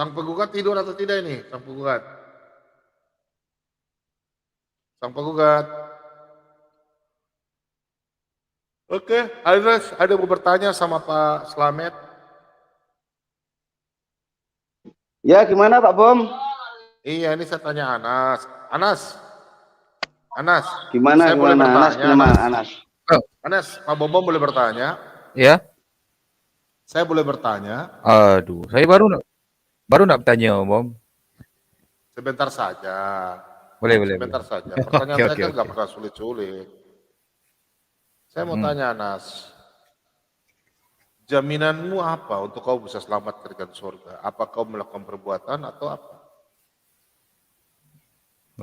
Sang penggugat tidur atau tidak ini? Sang penggugat. Sang penggugat. Oke, Anas, ada mau bertanya sama Pak Slamet? Ya, gimana Pak Bom? Iya, ini saya tanya Anas. Anas, Gimana saya boleh Anas, bertanya, gimana Anas? Anas? Oh, Anas, Pak Bom boleh bertanya? ya. Saya boleh bertanya? Aduh, saya baru nak bertanya, Om. Sebentar saja. Boleh. Sebentar saja. Pertanyaan saya Oke. kan nggak pernah sulit-sulit. Saya mau tanya Anas, jaminanmu apa untuk kau bisa selamat ke surga? Apa kau melakukan perbuatan atau apa?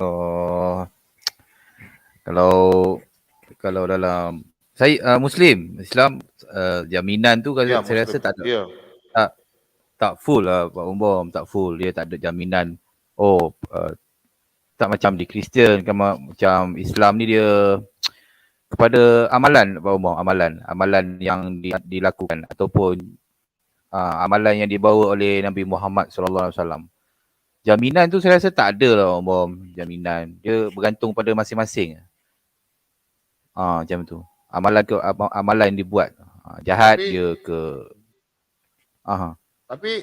Oh, kalau dalam saya Islam, jaminan tu Iya, kalau saya Muslim. rasa tak ada. Iya. Tak full lah Pak Om, tak full. Dia tak ada jaminan. Oh, tak macam di Kristian, macam Islam ni dia kepada amalan Pak Om, amalan yang dilakukan ataupun amalan yang dibawa oleh Nabi Muhammad SAW. Jaminan tu saya rasa tak ada lah Om, jaminan. Dia bergantung pada masing-masing. Macam tu. Amalan yang dibuat. Jahat dia ke. Tapi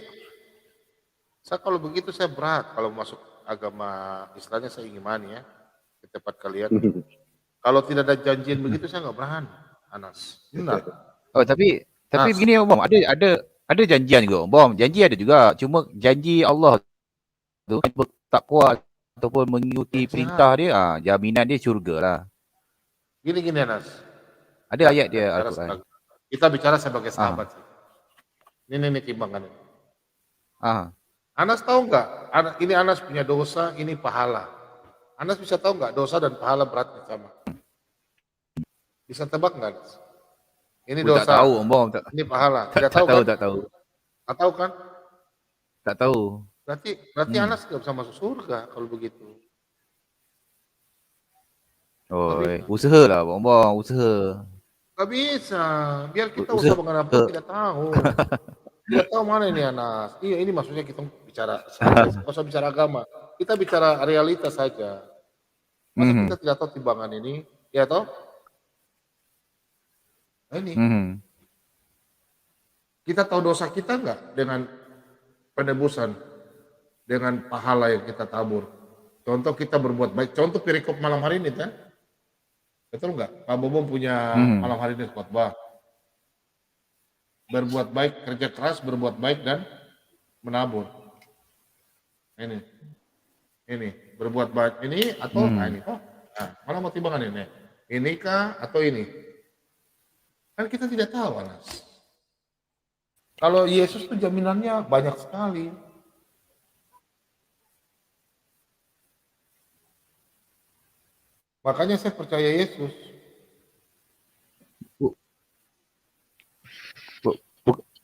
saya kalau begitu saya berat kalau masuk agama istilahnya saya imani ya ke tempat kalian. Kalau tidak ada janjian begitu saya nggak berani, Anas. Benar. Oh tapi begini Om, ada janjian juga Om. Janji ada juga. Cuma janji Allah tu tak kuat ataupun mengikuti perintah dia, jaminan dia syurga lah. Gini Anas. Ada ayat dia Al-Quran. Kita bicara sebagai sahabat sih. Ini timbangan ini. Anas tahu nggak? Ini Anas punya dosa, ini pahala. Anas bisa tahu nggak dosa dan pahala beratnya sama? Bisa tebak nggak? Ini dosa. Tak tahu Om. Ini pahala. Tidak tahu kan? Tak tahu. Tak tahu kan? Tak tahu. Berarti Anas nggak bisa masuk surga kalau begitu. Oh, usaha lah Om, usaha. Gak bisa, biar kita usaha mengenal pun tidak tahu. Tidak tahu mana ini Anas. Iya, ini maksudnya kita bicara, nggak usah bicara agama. Kita bicara realitas saja. Masa kita tidak tahu timbangan ini, ya toh? Nah, ini. Kita tahu dosa kita nggak dengan penebusan, dengan pahala yang kita tabur. Contoh kita berbuat baik. Contoh perikop malam hari ini kan? Betul nggak? Pak Bobom punya malam hari ini khotbah. Berbuat baik, kerja keras, berbuat baik dan menabur. Ini berbuat baik ini atau ini. Mana mau timbangan ini? Inikah atau ini? Kan kita tidak tahu, Anas. Kalau Yesus itu jaminannya banyak sekali. Makanya saya percaya Yesus.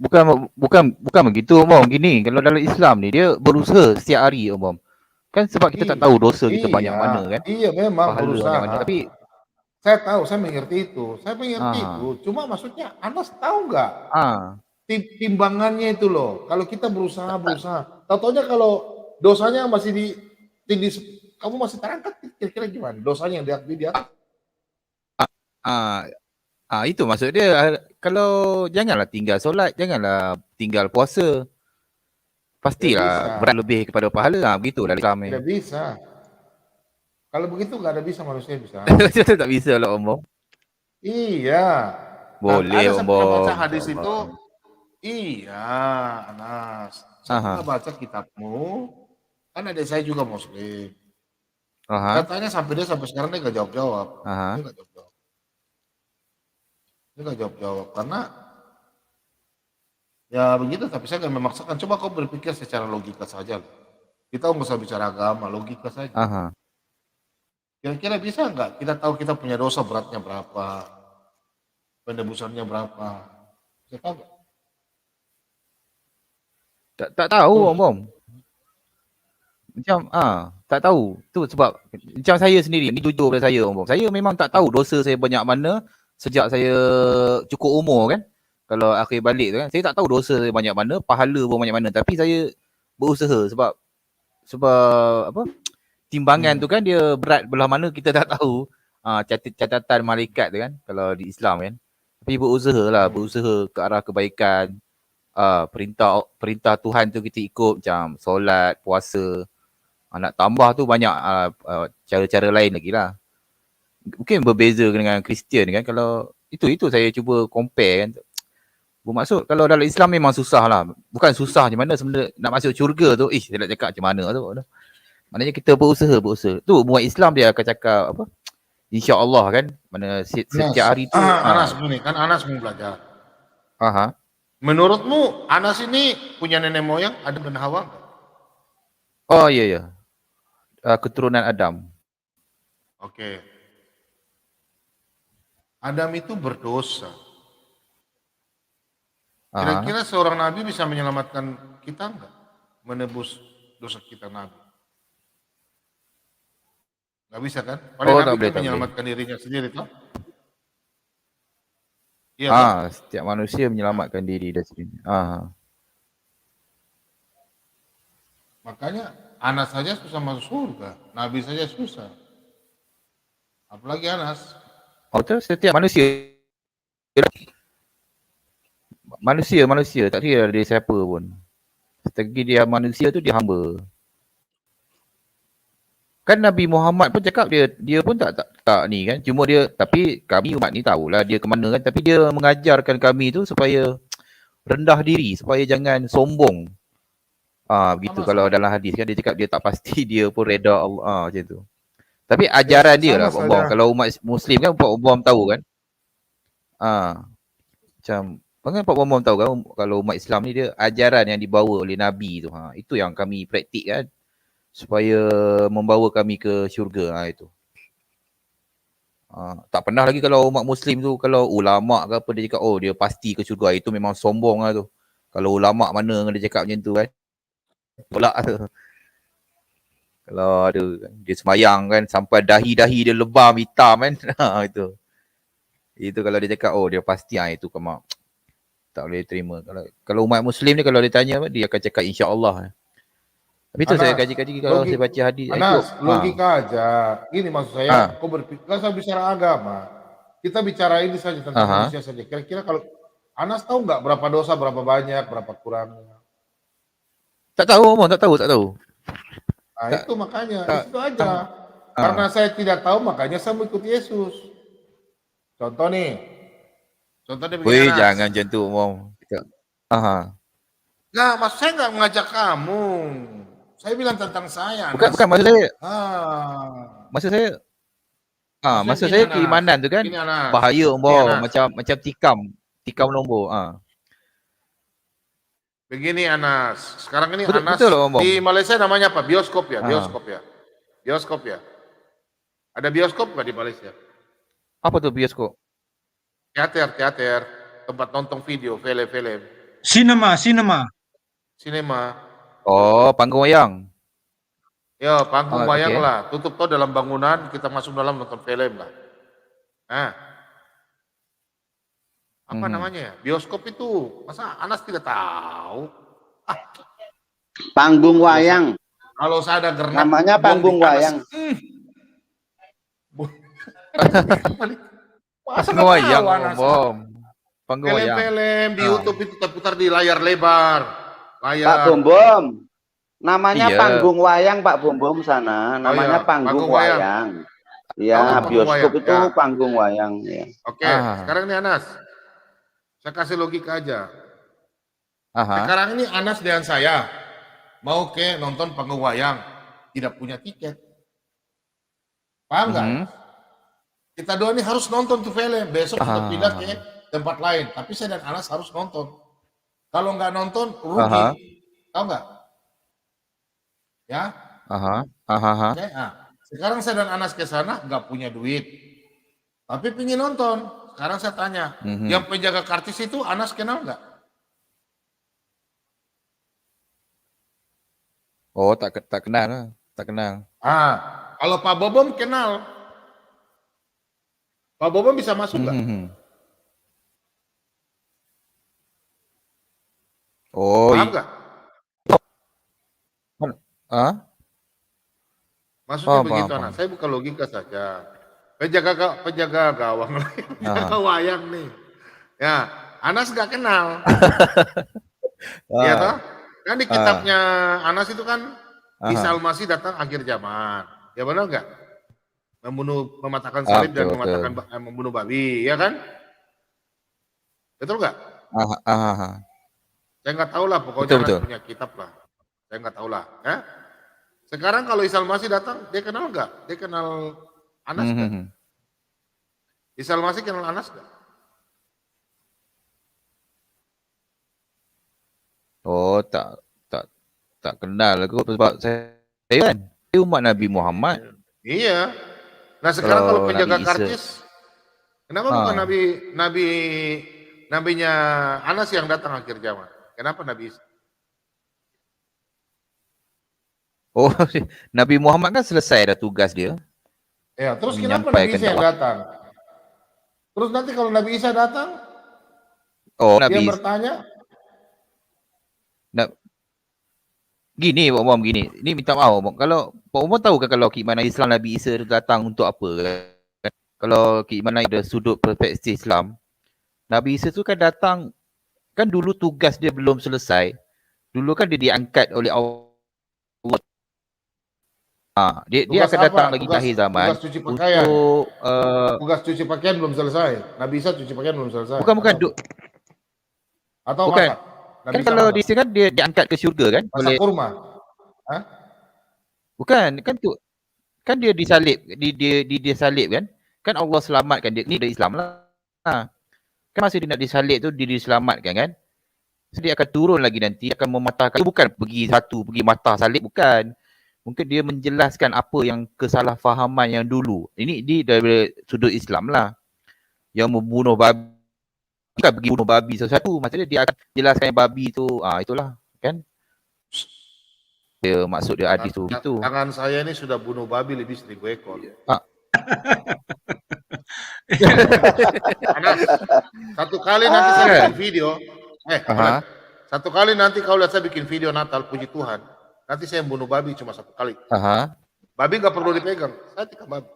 Bukan begitu Om. Gini, kalau dalam Islam ni dia berusaha setiap hari Om. Kan sebab kita tak tahu dosa kita banyak mana kan. Iya memang berusaha. Tapi saya tahu, saya mengerti itu. Cuma maksudnya Anas tahu nggak? Timbangannya itu loh. Kalau kita berusaha. Tahu-taunya kalau dosanya masih kamu masih terangkat, kira-kira gimana? Dosanya yang di atas? Itu maksud dia. Kalau janganlah tinggal solat, janganlah tinggal puasa. Pastilah berat lebih kepada pahala. Begitu dalam Islam ni. Tidak bisa. Kalau begitu nggak ada bisa manusia bisa. Tak bisa lah Om. Iya. Boleh Om. Saya baca hadis itu. Iya, Anas. Saya baca kitabmu. Kan ada saya juga Muslim. Katanya sampai sekarang dia nggak jawab-jawab. Dia nggak jawab-jawab karena ya begitu. Tapi saya nggak memaksakan. Coba kau berpikir secara logika saja. Kita nggak usah bicara agama, logika saja. Kira-kira bisa nggak kita tahu kita punya dosa beratnya berapa, penebusannya berapa? Bisa tahu nggak? Tak tahu Om. Macam tak tahu. Tu sebab macam saya sendiri, ni jujur pada saya Om. Saya memang tak tahu dosa saya banyak mana sejak saya cukup umur kan. Kalau akhir balik tu kan, saya tak tahu dosa saya banyak mana, pahala pun banyak mana. Tapi saya berusaha sebab apa? Timbangan tu kan dia berat belah mana kita tak tahu. Catatan malaikat tu kan kalau di Islam kan. Tapi berusaha ke arah kebaikan. Perintah Tuhan tu kita ikut macam solat, puasa. Nak tambah tu banyak cara-cara lain lagi lah. Mungkin berbeza dengan Kristian kan. Kalau itu saya cuba compare kan. Bermaksud kalau dalam Islam memang susah lah. Bukan susah macam mana sebenarnya nak masuk syurga tu. Saya nak cakap macam mana tu. Maknanya kita berusaha. Tu buat Islam dia akan cakap apa? InsyaAllah kan. Mana setiap hari tu. Anas begini kan, Anas mau belajar. Menurutmu Anas ini punya nenek moyang Adam dan Hawa? Oh iya. Keturunan Adam. Oke. Adam itu berdosa. Kira-kira seorang nabi bisa menyelamatkan kita enggak? Menebus dosa kita nabi? Enggak bisa kan? Padahal nabi itu menyelamatkan dirinya sendiri toh? Iya. Setiap manusia menyelamatkan diri dari sendiri. Makanya Anas saja susah masuk surga, nabi saja susah. Apalagi Anas. Terus setiap manusia tak kira dia siapa pun. Selagi dia manusia tu dia hamba. Kan Nabi Muhammad pun cakap dia pun tak ni kan. Cuma dia, tapi kami umat ni tahulah dia ke mana kan. Tapi dia mengajarkan kami tu supaya rendah diri, supaya jangan sombong. Begitu kalau dalam hadis kan dia cakap dia tak pasti dia pun reda Allah macam tu. Tapi ajaran dia lah Pak Bom. Kalau umat Muslim kan Pak Bom tahu kan. Macam Pak Bom tahu kan kalau umat Islam ni dia ajaran yang dibawa oleh Nabi tu. Itu yang kami praktik kan. Supaya membawa kami ke syurga itu. Tak pernah lagi kalau umat Muslim tu, kalau ulama ke apa dia cakap dia pasti ke syurga, itu memang sombong lah tu. Kalau ulama mana dia cakap macam tu kan. Tolak tu. Kalau ada dia semayang kan sampai dahi-dahi dia lebam hitam kan. Itu kalau dia cakap dia pasti itu kemak. Tak boleh terima. Kalau umat Muslim ni kalau dia tanya dia akan cakap insya-Allah. Tapi tu saya kaji-kaji kalau saya baca hadis. Anas, logika aja. Ini maksud saya, kau berpikir, kalau saya bicara agama, kita bicara ini saja tentang manusia saja. Kira-kira kalau Anas tahu nggak berapa dosa, berapa banyak, berapa kurangnya? Tak tahu, tak tahu. Itu makanya, itu aja. Karena saya tidak tahu, makanya saya mengikuti Yesus. Contoh nih begini. Jangan macam tu, Om. Nah, maksud saya nggak mengajak kamu. Saya bilang tentang saya. Bukan maksud saya. Maksud saya keimanan tu kan bahaya Om, macam tikam nombor. Begini Anas, sekarang ini betul, Anas betul, di Malaysia namanya apa? Bioskop ya. Ada bioskop nggak di Malaysia? Apa tuh bioskop? Teater, tempat nonton video, film. Cinema. Panggung wayang. Ya, panggung wayang lah. Tutup toh dalam bangunan, kita masuk dalam nonton film lah. Apa namanya ya? Bioskop itu. Masa Anas tidak tahu? Panggung wayang. Kalau saya ada gernat. Namanya panggung wayang. Panggung wayang, Om. Panggung wayang. Film-film di YouTube itu terputar di layar lebar. Pak Bom. Namanya panggung wayang Pak Bom sana. Namanya panggung wayang. Ya, bioskop itu panggung wayang. Ya. Oke, sekarang ini Anas. Saya kasih logika aja. Sekarang ini Anas dengan saya mau ke nonton panggung wayang, tidak punya tiket. Paham nggak? Kita dua ini harus nonton tuh film. Besok kita pindah ke tempat lain. Tapi saya dan Anas harus nonton. Kalau nggak nonton, rugi. Tahu nggak? Ya? Okay, sekarang saya dan Anas ke sana nggak punya duit. Tapi pingin nonton. Sekarang saya tanya, yang penjaga kartis itu Anas kenal nggak? Tak kenal. Kalau Pak Bobom kenal. Pak Bobom bisa masuk nggak? Paham nggak? Maksudnya begitu anak. Saya bukan logika saja. Penjaga gawang, penjaga wayang nih. Ya, Anas nggak kenal. Iya toh? Kan di kitabnya Anas itu kan Isa Al-Masih datang akhir zaman. Ya benar nggak? Mematahkan salib dan membunuh babi, ya kan? Betul nggak? Saya nggak tahu lah, pokoknya Anas punya kitab lah. Saya nggak tahu lah. Ya? Sekarang kalau Isa Al-Masih datang, dia kenal nggak? Dia kenal Anas nggak? Isa Al-Masih kenal Anas nggak? Oh, tak kenal aku sebab saya kan umat Nabi Muhammad. Iya. Nah sekarang kalau penjaga karcis, kenapa bukan nabinya Anas yang datang akhir zaman? Kenapa Nabi Isa? Oh, Nabi Muhammad kan selesai dah tugas dia. Ya, terus kenapa Nabi Isa yang datang? Terus nanti kalau Nabi Isa datang, dia bertanya, gini Pak Umar, gini. Ini minta maaf Pak. Kalau Pak Umar tahu kan kalau keimanan Islam Nabi Isa datang untuk apa kan? Kalau keimanan ada sudut perspektif Islam, Nabi Isa tu kan datang, kan dulu tugas dia belum selesai. Dulu kan dia diangkat oleh Allah. Dia akan datang lagi di akhir zaman. Tugas cuci pakaian. Tugas cuci pakaian belum selesai. Nabi Isa cuci pakaian belum selesai. Bukan. Atau bukan. masak. Kan kalau di sini kan dia diangkat ke syurga kan? Masak kurma. Hah? Bukan, kan dia disalib, dia salib kan? Kan Allah selamatkan dia. Ni dari Islam lah. Kan masa dia nak disalib tu dia diselamatkan kan? So, dia akan turun lagi nanti, akan mematahkan. Bukan pergi matah salib, bukan. Mungkin dia menjelaskan apa yang kesalahfahaman yang dulu. Ini dari sudut Islam lah. Yang membunuh babi. Bukan pergi bunuh babi satu-satu. Maksudnya dia akan jelaskan yang babi tu. Itulah kan. Dia maksud dia hadis tu gitu. Tangan saya ni sudah bunuh babi lebih 1,000 ekor. Anas, satu kali nanti saya bikin video. Satu kali nanti kau lihat saya bikin video Natal, puji Tuhan. Nanti saya bunuh babi cuma 1 kali. Babi nggak perlu dipegang. Saya tikam babi.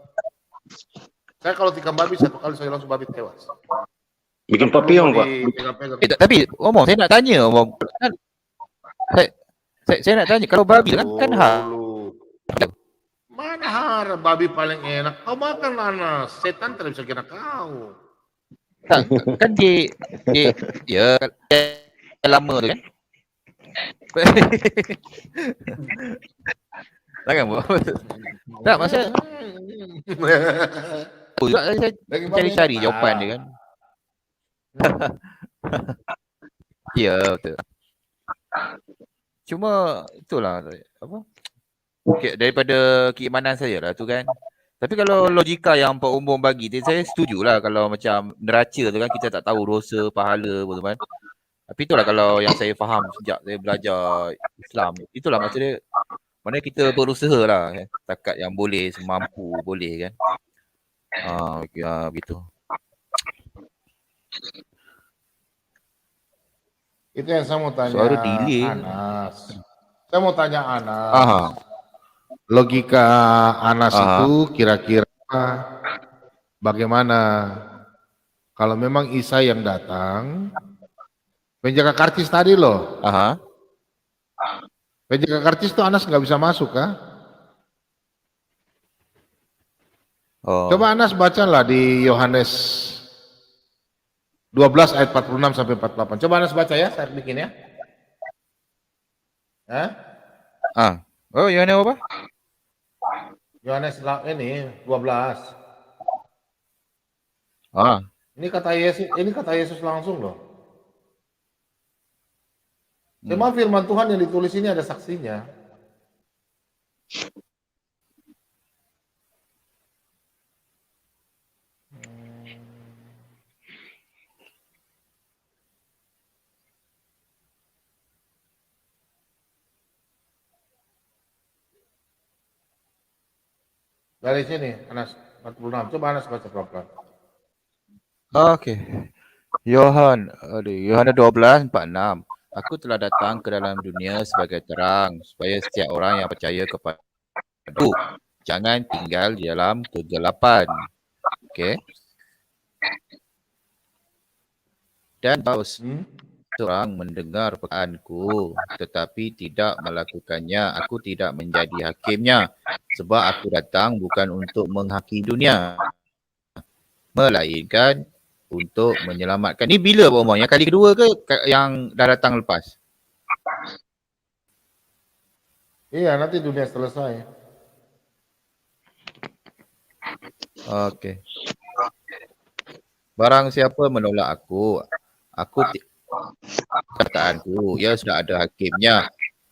Saya kalau tikam babi 1 kali saya langsung babi tewas. Bikin papillon Pak. Tapi Omong, saya nak tanya Omong. Saya nak tanya, kalau babi kan mana harap babi paling enak? Kau makan Anas, setan tidak bisa kena kau. Kan dia lama tu kan? Takkan buat. Tak, maksud saya cari-cari jawapan dia kan. Ya, betul. Cuma itulah apa? Daripada keimanan saya lah tu kan. Tapi kalau logika yang Pak Umum bagi tu, saya setujulah kalau macam neraca tu kan kita tak tahu dosa, pahala apa tu kan. Tapi itulah kalau yang saya faham sejak saya belajar Islam. Itulah maksudnya mana kita berusaha lah kan. Takat yang boleh, semampu boleh kan. Begitu. Itu yang saya mau tanya Anas. Saya mau tanya Anas. Logika Anas itu kira-kira bagaimana kalau memang Isa yang datang, penjaga karcis tadi loh. Penjaga karcis itu Anas nggak bisa masuk kah? Coba Anas bacalah di Yohanes 12 ayat 46 sampai 48. Coba Anas baca ya, saya bikin ya. Yohanes apa? Yohanes ini 12. Ini kata Yesus langsung loh. Semua firman Tuhan yang ditulis ini ada saksinya. Dari sini, Anas 46. Coba Anas baca pelan-pelan. Oke. Yohanes 12:46. Aku telah datang ke dalam dunia sebagai terang supaya setiap orang yang percaya kepada aku jangan tinggal di dalam kegelapan. Okey. Dan kalau seorang mendengar perkataanku tetapi tidak melakukannya, aku tidak menjadi hakimnya sebab aku datang bukan untuk menghakimi dunia melainkan untuk menyelamatkan. Ni bila Pak Umar? Yang kali kedua ke yang dah datang lepas? Iya, nanti dunia selesai. Okey. Barang siapa menolak aku kataanku, ia sudah ada hakimnya,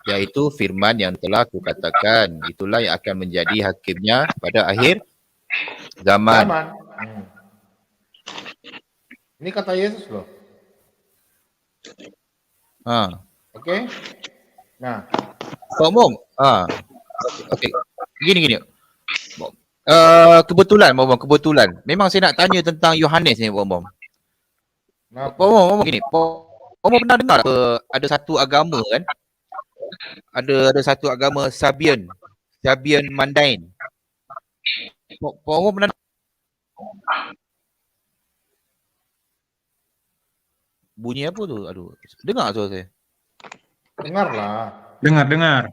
iaitu firman yang telah aku katakan. Itulah yang akan menjadi hakimnya pada akhir zaman. Ini kata Yesus loh. Oke. Nah. Pak Umum. Okey. Gini. Kebetulan Pak Umum, kebetulan. Memang saya nak tanya tentang Yohanes ni Pak Umum. Pak Umum gini. Pak Umum pernah dengar ada satu agama kan? Ada satu agama Sabian Mandain. Pak Umum pernah bunyi apa tu? Aduh, dengar suara saya? Dengarlah. Dengar.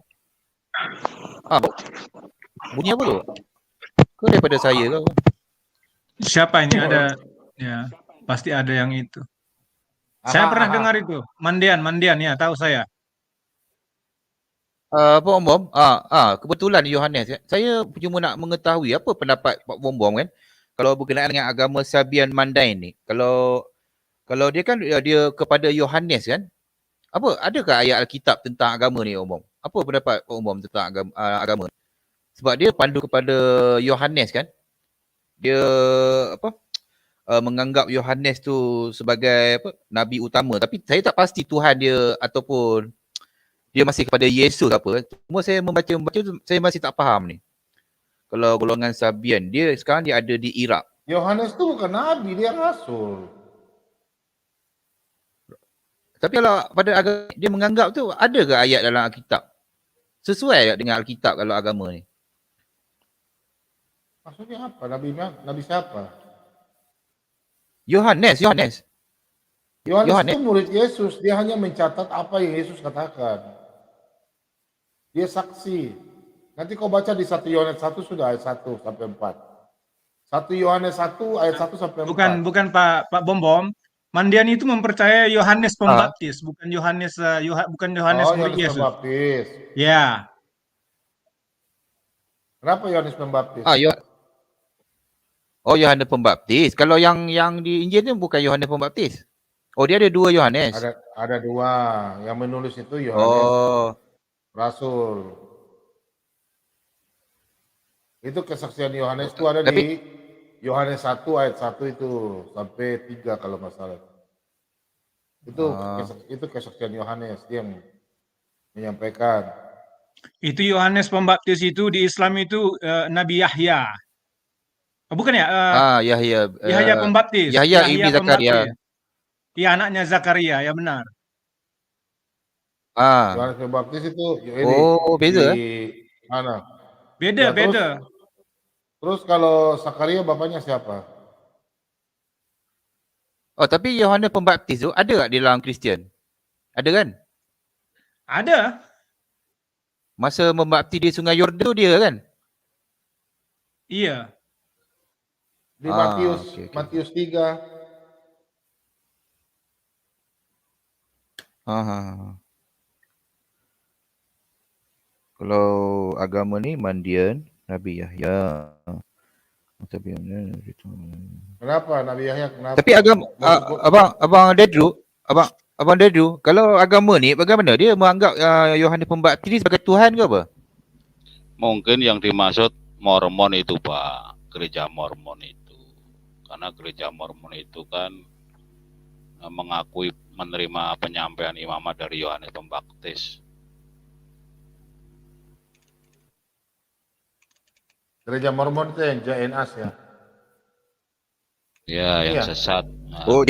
Bunyi apa tu? Ke daripada saya ke? Siapa ini ada? Ya, pasti ada yang itu. Saya pernah dengar itu. Mandian, ya, tahu saya. Pak Bom, kebetulan Yohanes, saya cuma nak mengetahui apa pendapat Pak Bom kan, kalau berkenaan dengan agama Sabian Mandain ni. Kalau dia kan dia kepada Yohanes kan, adakah ayat Alkitab tentang agama ni Om? Apa pendapat Pak Bom tentang agama? Sebab dia pandu kepada Yohanes kan. Dia menganggap Yohanes tu sebagai nabi utama, tapi saya tak pasti Tuhan dia ataupun dia masih kepada Yesus apa. Cuma saya membaca saya masih tak faham ni. Kalau golongan Sabian, dia sekarang dia ada di Iraq. Yohanes tu bukan nabi, dia rasul. Tapi kalau pada agama dia menganggap tu, ada ke ayat dalam Alkitab sesuai dengan Alkitab kalau agama ni? Maksudnya apa? Nabi siapa? Yohanes itu murid Yesus. Dia hanya mencatat apa yang Yesus katakan. Dia saksi. Nanti kau baca di 1 Yohanes 1 sudah ayat 1 sampai 4. 1 Yohanes 1 ayat 1 sampai 4. Bukan Pak Bom. Mandian itu mempercayai Yohanes Pembaptis, bukan Yohanes murid Yesus. Pembaptis. Ya. Kenapa Yohanes Pembaptis? Yohanes Pembaptis. Kalau yang di Injil tu bukan Yohanes Pembaptis. Dia ada dua Yohanes. Ada dua. Yang menulis itu Yohanes Rasul. Itu kesaksian Yohanes itu ada di Yohanes 1 ayat 1 itu sampai 3 kalau nggak salah. Itu kesaksian Yohanes yang menyampaikan. Itu Yohanes Pembaptis itu di Islam itu Nabi Yahya. Bukan ya? Yahya. Yahya Pembaptis. Yahya ibni Zakaria. Iya, anaknya Zakaria, ya benar. Yohanes Pembaptis itu beda. Mana? Beda. Terus kalau Zakaria bapaknya siapa? Tapi Yohanes Pembaptis tu ada tak di dalam Kristian? Ada kan? Ada. Masa membaptis di Sungai Yordan tu dia kan? Iya. Di Matius 3. Kalau agama ni Mandian, Nabi Yahya. Kenapa Nabi Yahya? Kenapa? Tapi agama Abang Dedru, kalau agama ni bagaimana? Dia menganggap Yohanes Pembaptis sebagai Tuhan ke apa? Mungkin yang dimaksud Mormon itu Pak, gereja Mormon itu. Karena gereja Mormon itu kan mengakui menerima penyampaian imamat dari Yohanes Pembaptis. Gereja Mormon itu yang JNAS ya? Ya, yang sesat.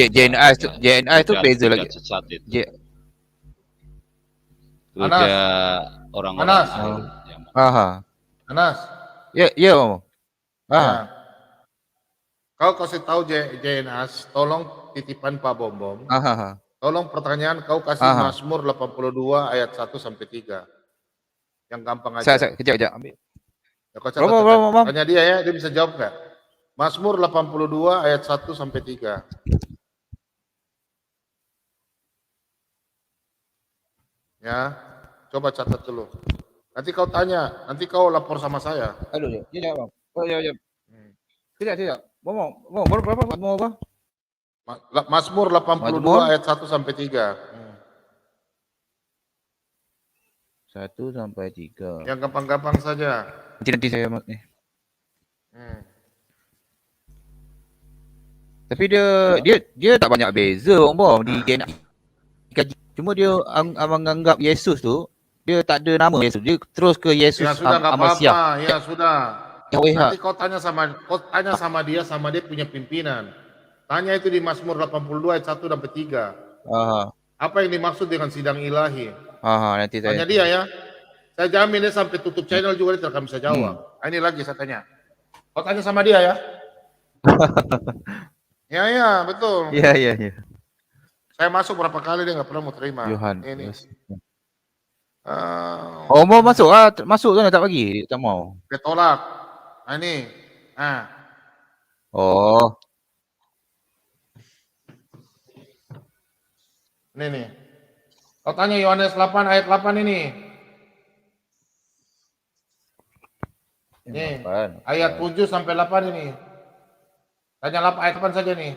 JNAS itu beza lagi. Sesat itu. gereja orang-orang Anas. akhir zaman. Aha. Anas. Ya, ya. Om. Ya. Ah. Kau kasih tahu JNAS, tolong titipan Pak Bom. Aha. Tolong pertanyaan kau kasih Mazmur 82 ayat 1 sampai 3. Yang gampang aja. Kejap. Ambil. Ya, kau catat. Tanya dia ya, dia bisa jawab nggak? Mazmur 82 ayat 1 sampai 3. Ya, coba catat dulu. Nanti kau tanya, nanti kau lapor sama saya. Aduh, ya. Ya, Bang. Oh, ya. Tidak. Mau berapa? Mazmur 82 ayat 1 sampai 3. 1 sampai 3. Yang gampang-gampang saja. Nanti saya nih. Tapi dia tak banyak beza Bom di kaji. Cuma dia menganggap Yesus tu dia tak ada nama Yesus. Dia terus ke Yesus Ya sudah enggak apa-apa. Ya sudah. Yahweh. Nanti kau tanya sama dia punya pimpinan. Tanya itu di Mazmur 82 ayat 1 sampai 3. Apa yang dimaksud dengan sidang ilahi? Nanti saya tanya dia ya. Saya jamin dia sampai tutup channel juga dia tidak akan bisa jawab. Ini lagi saya tanya. Kau tanya sama dia ya. Ya, betul. Iya. Saya masuk berapa kali dia nggak pernah mau terima. Johan. Ini. Mau masuk masuk sana tak bagi, tak mau. Dia tolak. Ini. Oh. Ini nih. Kau tanya Yohanes 8 ayat 8 ini. Nih, ayat 7 sampai 8 ini. Tanya 8 ayat 8 saja nih.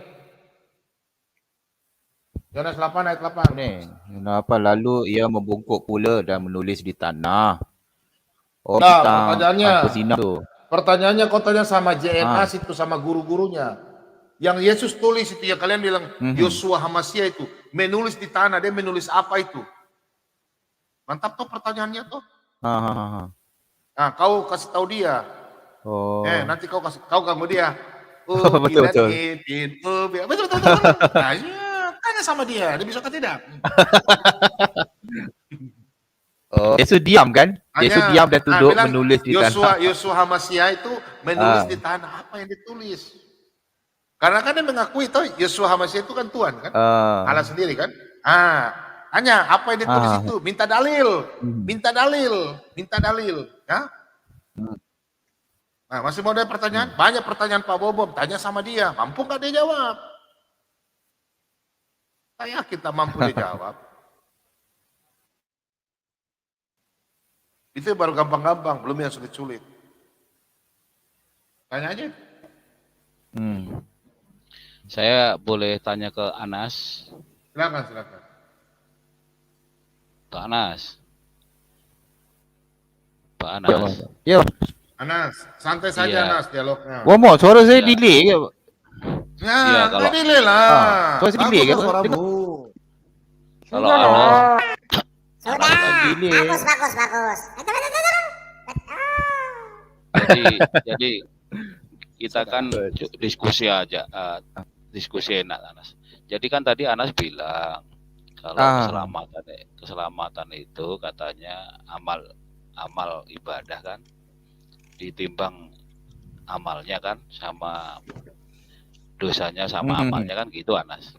Yohanes 8 ayat 8. Nih, kenapa lalu ia membungkuk pula dan menulis di tanah? Pertanyaannya. Pertanyaannya kau tanya sama JNAS itu sama guru-gurunya. Yang Yesus tulis itu ya kalian bilang Yosua Hamasia itu menulis di tanah, dia menulis apa itu? Mantap tuh pertanyaannya tuh. Nah, kau kasih tahu dia. Nanti kau ganggu dia. Betul. Betul. Nah, tanya sama dia bisa atau tidak? Yesus diam kan? Yesus diam dan duduk menulis di tanah. Yosua Hamasia itu menulis di tanah. Apa yang ditulis? Karena kan dia mengakui tahu Yosua Hamasia itu kan Tuhan kan? Allah sendiri kan? Tanya apa yang ditulis itu? Minta dalil. Ya? Nah, masih mau ada pertanyaan? Banyak pertanyaan Pak Bom. Tanya sama dia. Mampu nggak dia jawab? Saya yakin tak mampu dia jawab. Itu baru gampang-gampang, belum yang sulit-sulit. Tanya aja. Saya boleh tanya ke Anas? Silakan. Pak Anas. Ya. Anas, santai saja Anas dialognya. Suara saya delay ke? Ya, kalau delay lah. Suara saya delay ke? Kalau Anas bagus. Jadi kita kan diskusi aja, diskusi enak Anas. Jadi kan tadi Anas bilang kalau keselamatan itu katanya amal ibadah kan ditimbang amalnya kan sama dosanya sama amalnya kan gitu Anas.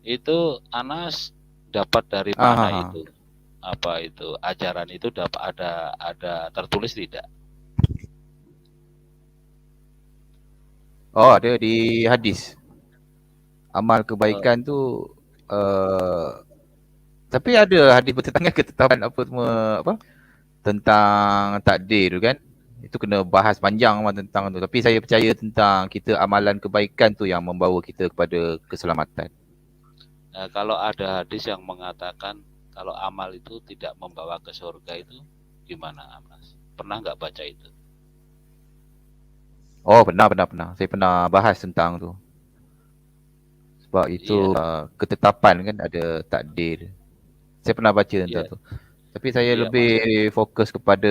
Itu Anas dapat dari mana itu? Apa itu ajaran itu dapat ada tertulis tidak? Ada di hadis. Amal kebaikan tu tapi ada hadis bertentangan ketetapan tentang takdir tu kan. Itu kena bahas panjang tentang tu. Tapi saya percaya tentang kita amalan kebaikan tu yang membawa kita kepada keselamatan. Nah, kalau ada hadis yang mengatakan kalau amal itu tidak membawa ke surga itu gimana Mas? Pernah nggak baca itu? Pernah. Saya pernah bahas tentang tu. Sebab itu ketetapan kan ada takdir. Saya pernah baca tentang tu. Tapi saya lebih fokus kepada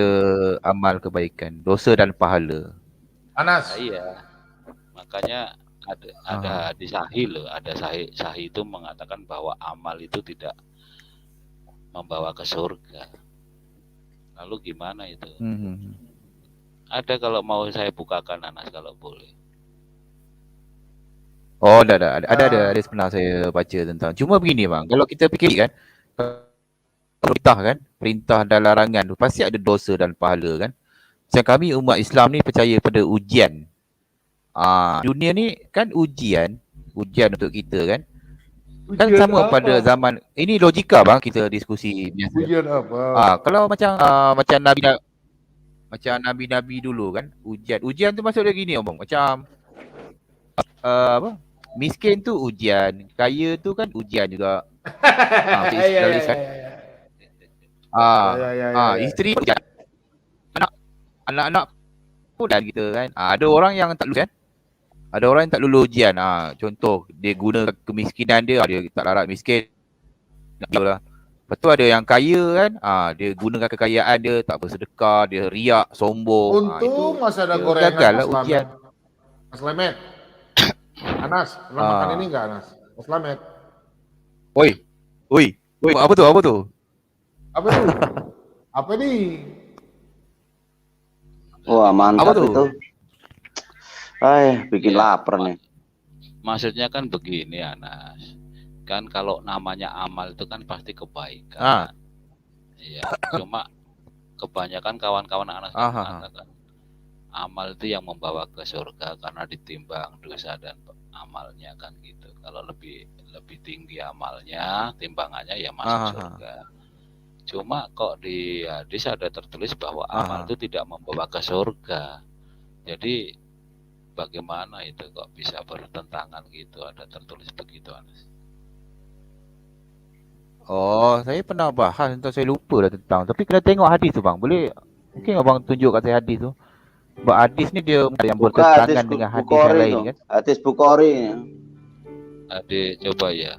amal kebaikan, dosa dan pahala. Anas. Iya. Makanya ada hadis sahih loh, ada sahih itu mengatakan bahwa amal itu tidak membawa ke surga. Lalu gimana itu? Ada kalau mau saya bukakan Anas kalau boleh. Oh, ada pernah saya baca tentang. Cuma begini bang, kalau kita fikir kan, perintah dan larangan tu pasti ada dosa dan pahala kan. Macam kami umat Islam ni percaya pada ujian. Dunia ni kan ujian untuk kita kan. Kan Ujian sama apa? pada zaman ini logika bang kita diskusi biasa. Ujian apa? Kalau macam nabi-nabi dulu kan, ujian tu maksud dia gini bang, macam apa? Miskin tu ujian, kaya tu kan ujian juga. Isteri ujian. Anak-anak pun dan kita kan. Ada orang yang tak lulus kan? Ada orang yang tak lulus ujian. Contoh dia guna kemiskinan dia tak larat miskin. Lah. Lepas tu ada yang kaya kan, dia gunakan kekayaan dia tak bersedekah, dia riak, sombong. Untung masih ada gorengan gagal lah Mas ujian. Mas Lemet. Anas, pernah makan ini enggak Anas? Mas Lemet. Oi, apa tu? Apa tuh? Apa nih? Wah, mantap Apa itu. Bikin lapar nih. Maksudnya kan begini Anas. Kan kalau namanya amal itu kan pasti kebaikan. Iya, cuma kebanyakan kawan-kawan Anas mengatakan amal itu yang membawa ke surga karena ditimbang dosa dan amalnya kan gitu. Kalau lebih tinggi amalnya, timbangannya ya masuk surga. Cuma kok di hadis ada tertulis bahwa amal itu tidak membawa ke surga. Jadi bagaimana itu kok bisa bertentangan gitu? Ada tertulis begitu Anas. Oh, saya pernah bahas tentang, saya lupa dah tentang. Tapi kena tengok hadis tu bang. Boleh mungkin abang tunjuk kat saya hadis tu. Sebab hadis ni dia yang bertentangan dengan hadis yang lain kan. Hadis Bukhari. Adik coba ya.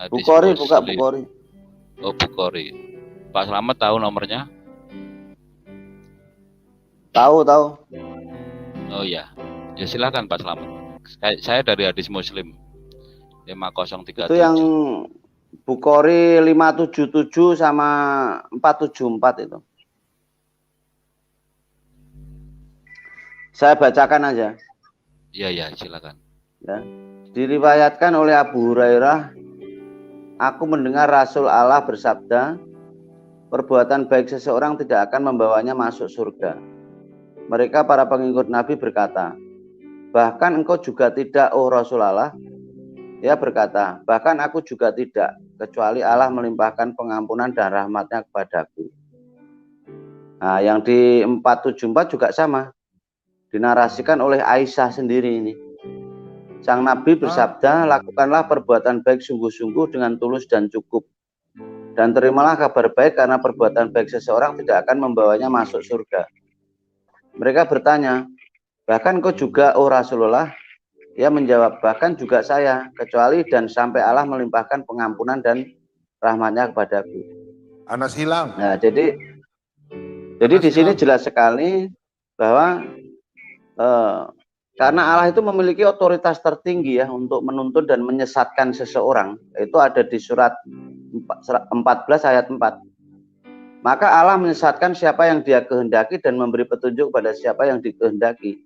Hadis Bukhari, buka Bukhari. Oh Bukhari. Pak Slamet tahu nomornya? Tahu. Oh ya. Ya silakan Pak Slamet. Saya dari hadis Muslim 5037. Itu yang Bukhari 577 sama 474 itu. Saya bacakan aja. Iya, silakan. Ya. Diriwayatkan oleh Abu Hurairah, aku mendengar Rasul Allah bersabda, perbuatan baik seseorang tidak akan membawanya masuk surga. Mereka para pengikut Nabi berkata, bahkan engkau juga tidak, oh Rasulullah. Dia berkata, bahkan aku juga tidak, kecuali Allah melimpahkan pengampunan dan rahmatnya kepadaku. Nah, yang di 474 juga sama. Dinarasikan oleh Aisyah sendiri ini. Sang Nabi bersabda, lakukanlah perbuatan baik sungguh-sungguh dengan tulus dan cukup. Dan terimalah kabar baik karena perbuatan baik seseorang tidak akan membawanya masuk surga. Mereka bertanya, bahkan kau juga, oh Rasulullah? Ia menjawab, bahkan juga saya, kecuali dan sampai Allah melimpahkan pengampunan dan rahmatnya kepadaku. Anas hilang. Nah, jadi di sini jelas sekali bahwa karena Allah itu memiliki otoritas tertinggi ya untuk menuntun dan menyesatkan seseorang. Itu ada di surat 14 ayat 4. Maka Allah menyesatkan siapa yang Dia kehendaki dan memberi petunjuk pada siapa yang dikehendaki.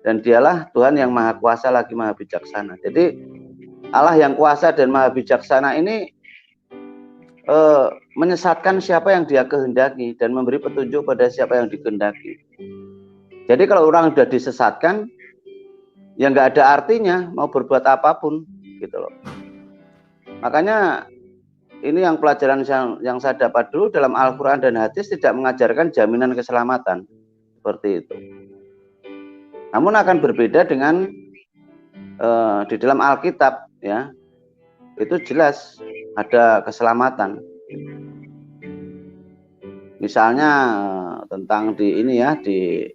Dan Dialah Tuhan yang Maha Kuasa lagi Maha Bijaksana. Jadi Allah yang kuasa dan Maha Bijaksana ini menyesatkan siapa yang Dia kehendaki dan memberi petunjuk pada siapa yang dikehendaki. Jadi kalau orang sudah disesatkan, ya nggak ada artinya mau berbuat apapun, gitu loh. Makanya ini yang pelajaran yang saya dapat dulu dalam Al-Quran dan hadis tidak mengajarkan jaminan keselamatan seperti itu. Namun akan berbeda dengan di dalam Alkitab, ya itu jelas ada keselamatan. Misalnya tentang di ini ya di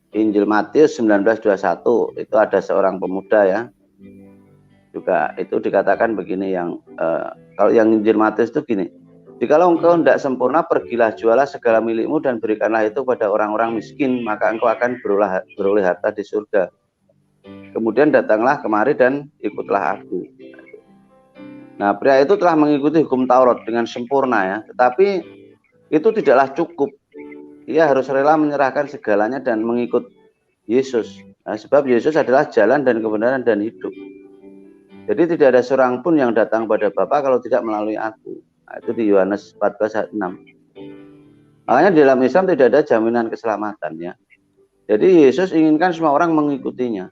Injil Matius 19:21 itu ada seorang pemuda ya, juga itu dikatakan begini yang kalau yang Injil Matius itu gini, jikalau engkau hendak sempurna pergilah jualah segala milikmu dan berikanlah itu pada orang-orang miskin, maka engkau akan beroleh harta di surga. Kemudian datanglah kemari dan ikutlah aku. Nah, pria itu telah mengikuti hukum Taurat dengan sempurna ya, tetapi itu tidaklah cukup. Ia harus rela menyerahkan segalanya dan mengikut Yesus. Nah, sebab Yesus adalah jalan dan kebenaran dan hidup. Jadi tidak ada seorang pun yang datang pada Bapa kalau tidak melalui aku. Nah, itu di Yohanes 14 ayat 6. Makanya di dalam Islam tidak ada jaminan keselamatan ya. Jadi Yesus inginkan semua orang mengikutinya.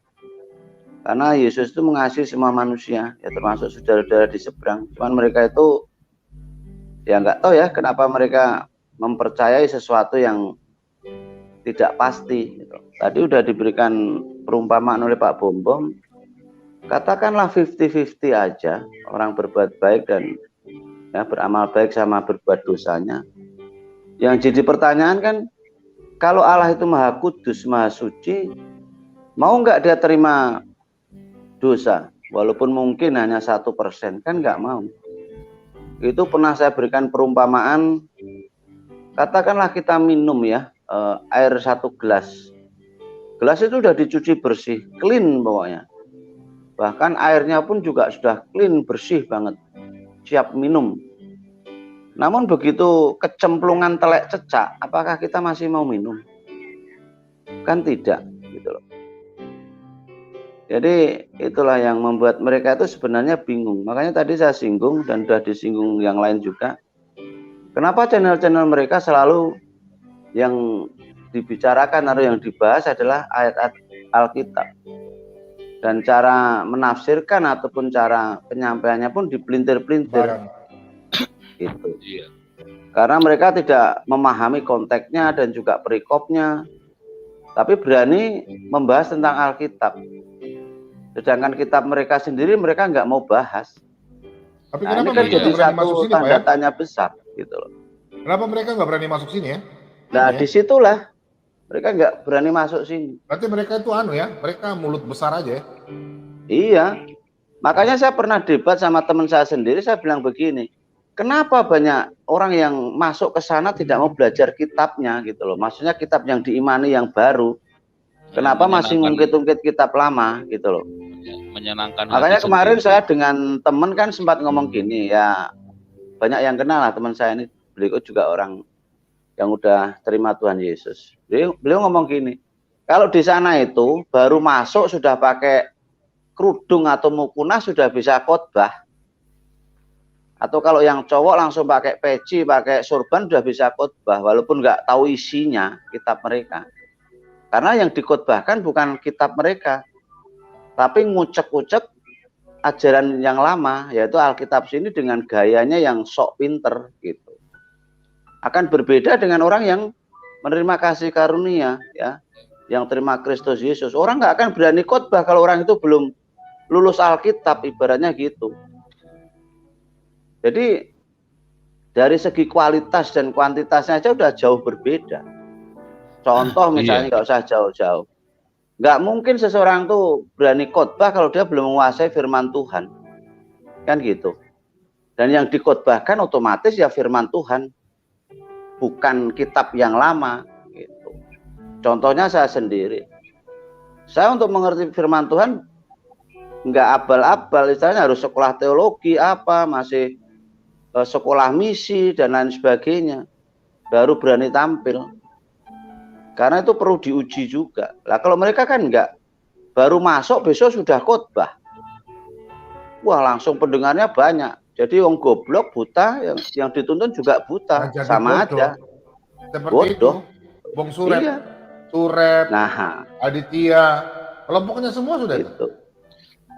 Karena Yesus itu mengasihi semua manusia, ya termasuk saudara-saudara di seberang. Cuman mereka itu ya nggak tahu ya kenapa mereka mempercayai sesuatu yang tidak pasti. Gitu. Tadi udah diberikan perumpamaan oleh Pak Bombom. Katakanlah 50-50 aja, orang berbuat baik dan ya, beramal baik sama berbuat dosanya. Yang jadi pertanyaan kan, kalau Allah itu maha kudus, maha suci, mau nggak dia terima dosa? Walaupun mungkin hanya 1%, kan nggak mau. Itu pernah saya berikan perumpamaan, katakanlah kita minum ya, air 1 gelas. Gelas itu sudah dicuci bersih, clean pokoknya. Bahkan airnya pun juga sudah clean, bersih banget, siap minum. Namun begitu kecemplungan telek cecak, apakah kita masih mau minum? Kan tidak, gitu loh. Jadi itulah yang membuat mereka itu sebenarnya bingung. Makanya tadi saya singgung dan sudah disinggung yang lain juga. Kenapa channel-channel mereka selalu yang dibicarakan atau yang dibahas adalah ayat-ayat Alkitab. Dan cara menafsirkan ataupun cara penyampaiannya pun dipelintir-pelintir. Gitu. Iya. Karena mereka tidak memahami konteksnya dan juga perikopnya. Tapi berani membahas tentang Alkitab. Sedangkan kitab mereka sendiri mereka nggak mau bahas. Tapi Nah, kenapa ini kan mereka jadi nggak berani satu masuk sini, Pak tanda ya? tanya besar gitu loh. Kenapa mereka nggak berani masuk sini ya? Nah, Ya? disitulah mereka nggak berani masuk sini. Berarti mereka itu mereka mulut besar aja ya? Iya. Makanya saya pernah debat sama teman saya sendiri, saya bilang begini, kenapa banyak orang yang masuk ke sana tidak mau belajar kitabnya gitu loh. Maksudnya kitab yang diimani yang baru. Kenapa masih ngungkit-ungkit kitab lama gitu loh. Menyenangkan. Makanya kemarin saya dengan teman kan sempat ngomong gini ya, banyak yang kenal lah teman saya ini, beliau juga orang yang udah terima Tuhan Yesus. Beliau ngomong gini, kalau di sana itu baru masuk sudah pakai kerudung atau mukuna sudah bisa khotbah. Atau kalau yang cowok langsung pakai peci, pakai sorban sudah bisa khotbah walaupun nggak tahu isinya kitab mereka. Karena yang dikhotbahkan bukan kitab mereka, tapi ngucek-ngucek ajaran yang lama, yaitu Alkitab sini dengan gayanya yang sok pinter gitu. Akan berbeda dengan orang yang menerima kasih karunia ya, yang terima Kristus Yesus. Orang nggak akan berani khotbah kalau orang itu belum lulus Alkitab, ibaratnya gitu. Jadi dari segi kualitas dan kuantitasnya aja udah jauh berbeda. Contoh misalnya nggak usah jauh-jauh. Nggak mungkin seseorang tuh berani khotbah kalau dia belum menguasai firman Tuhan. Kan gitu. Dan yang dikhotbahkan otomatis ya firman Tuhan. Bukan kitab yang lama. Gitu. Contohnya saya sendiri. Saya untuk mengerti firman Tuhan nggak abal-abal. Misalnya harus sekolah teologi apa, masih sekolah misi dan lain sebagainya. Baru berani tampil. Karena itu perlu diuji juga. Lah kalau mereka kan enggak, baru masuk besok sudah khotbah. Wah langsung pendengarnya banyak. Jadi wong goblok buta, yang dituntun juga buta, Nah, sama bodoh. aja. Seperti Bodoh. itu. Bung Surep, Iya. Surep, Nah, Aditya, kelompoknya semua sudah itu. itu.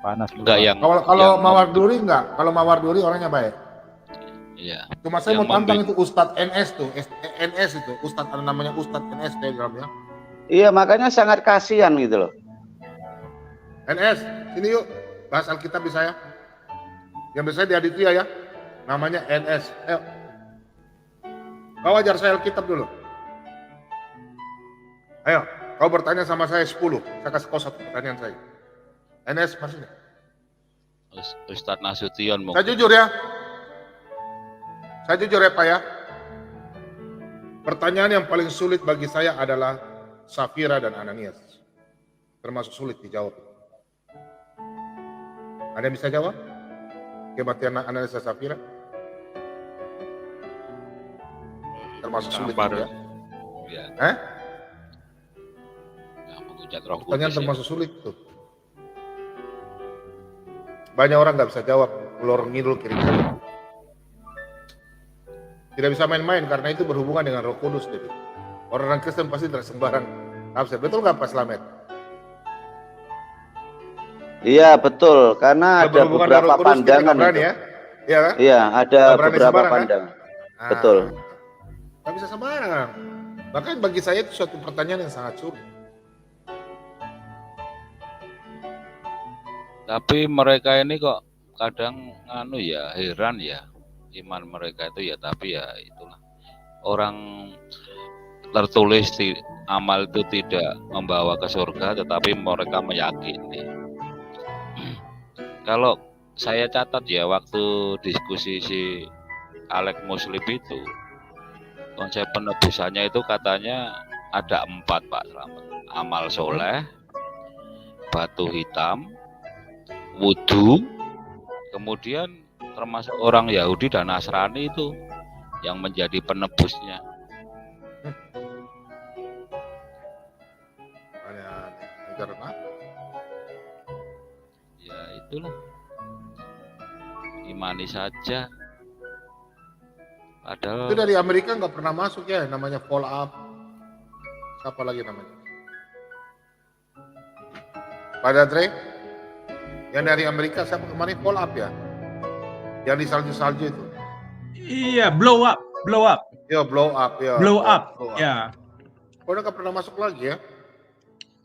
Panas Enggak yang Kalau Mawar Duri enggak, kalau Mawar Duri orangnya baik. Iya. Cuma saya Yang mau tantang itu Ustadz NS tuh, NS itu, Ustadz ada namanya Ustadz NS di dalamnya. Iya makanya sangat kasihan gitu loh. NS, sini yuk, bahas Alkitab di saya. Yang biasanya di Aditya ya, namanya NS. Ayo, kau ajar saya Alkitab dulu. Ayo, kau bertanya sama saya 10, saya kasih kau 1 pertanyaan saya. NS, maksudnya? Ustadz Nasution Saya jujur ya. Saya jujur ya Pak ya. Pertanyaan yang paling sulit bagi saya adalah Safira dan Ananias. Termasuk sulit dijawab. Ada yang bisa jawab? kematian Annalisa Safira? Termasuk sulit Sabar. ya? Ya, Eh? yang menghujat Roh Pertanyaan Kudus. Ya. termasuk sulit tuh. Banyak orang nggak bisa jawab, ngelor ngidul kiri kanan. Tidak bisa main-main karena itu berhubungan dengan Roh Kudus. Jadi orang Kristen pasti tidak sembarang tafsir. Betul nggak Pak Slamet? Iya betul, karena Kalau ada berhubungan dengan beberapa Roh Kudus, kita nggak pandangan berani itu. ya? Iya kan? Iya, ada Nggak berani beberapa sembarang, kan? pandangan. Ah, Betul. nggak bisa sembarang. Bahkan bagi saya itu suatu pertanyaan yang sangat sulit. Tapi mereka ini kok kadang ya heran ya iman mereka itu ya, tapi ya itulah orang tertulis amal itu tidak membawa ke surga, tetapi mereka meyakini. Kalau saya catat ya waktu diskusi si Alex Muslim itu, konsep penebusannya itu katanya ada 4 Pak Slamet. Amal soleh, batu hitam, wudhu, kemudian termasuk orang Yahudi dan Nasrani itu yang menjadi penebusnya. Ajaran apa? Ya itulah, imani saja. Padahal Itu dari Amerika nggak pernah masuk ya, namanya follow up. Siapa lagi namanya? Pak Datre? Yang dari Amerika siapa kemarin follow up ya? Yang di salju-salju itu. Iya, blow up. Ya blow up ya. Blow up. Ya. Kok udah nggak pernah masuk lagi ya?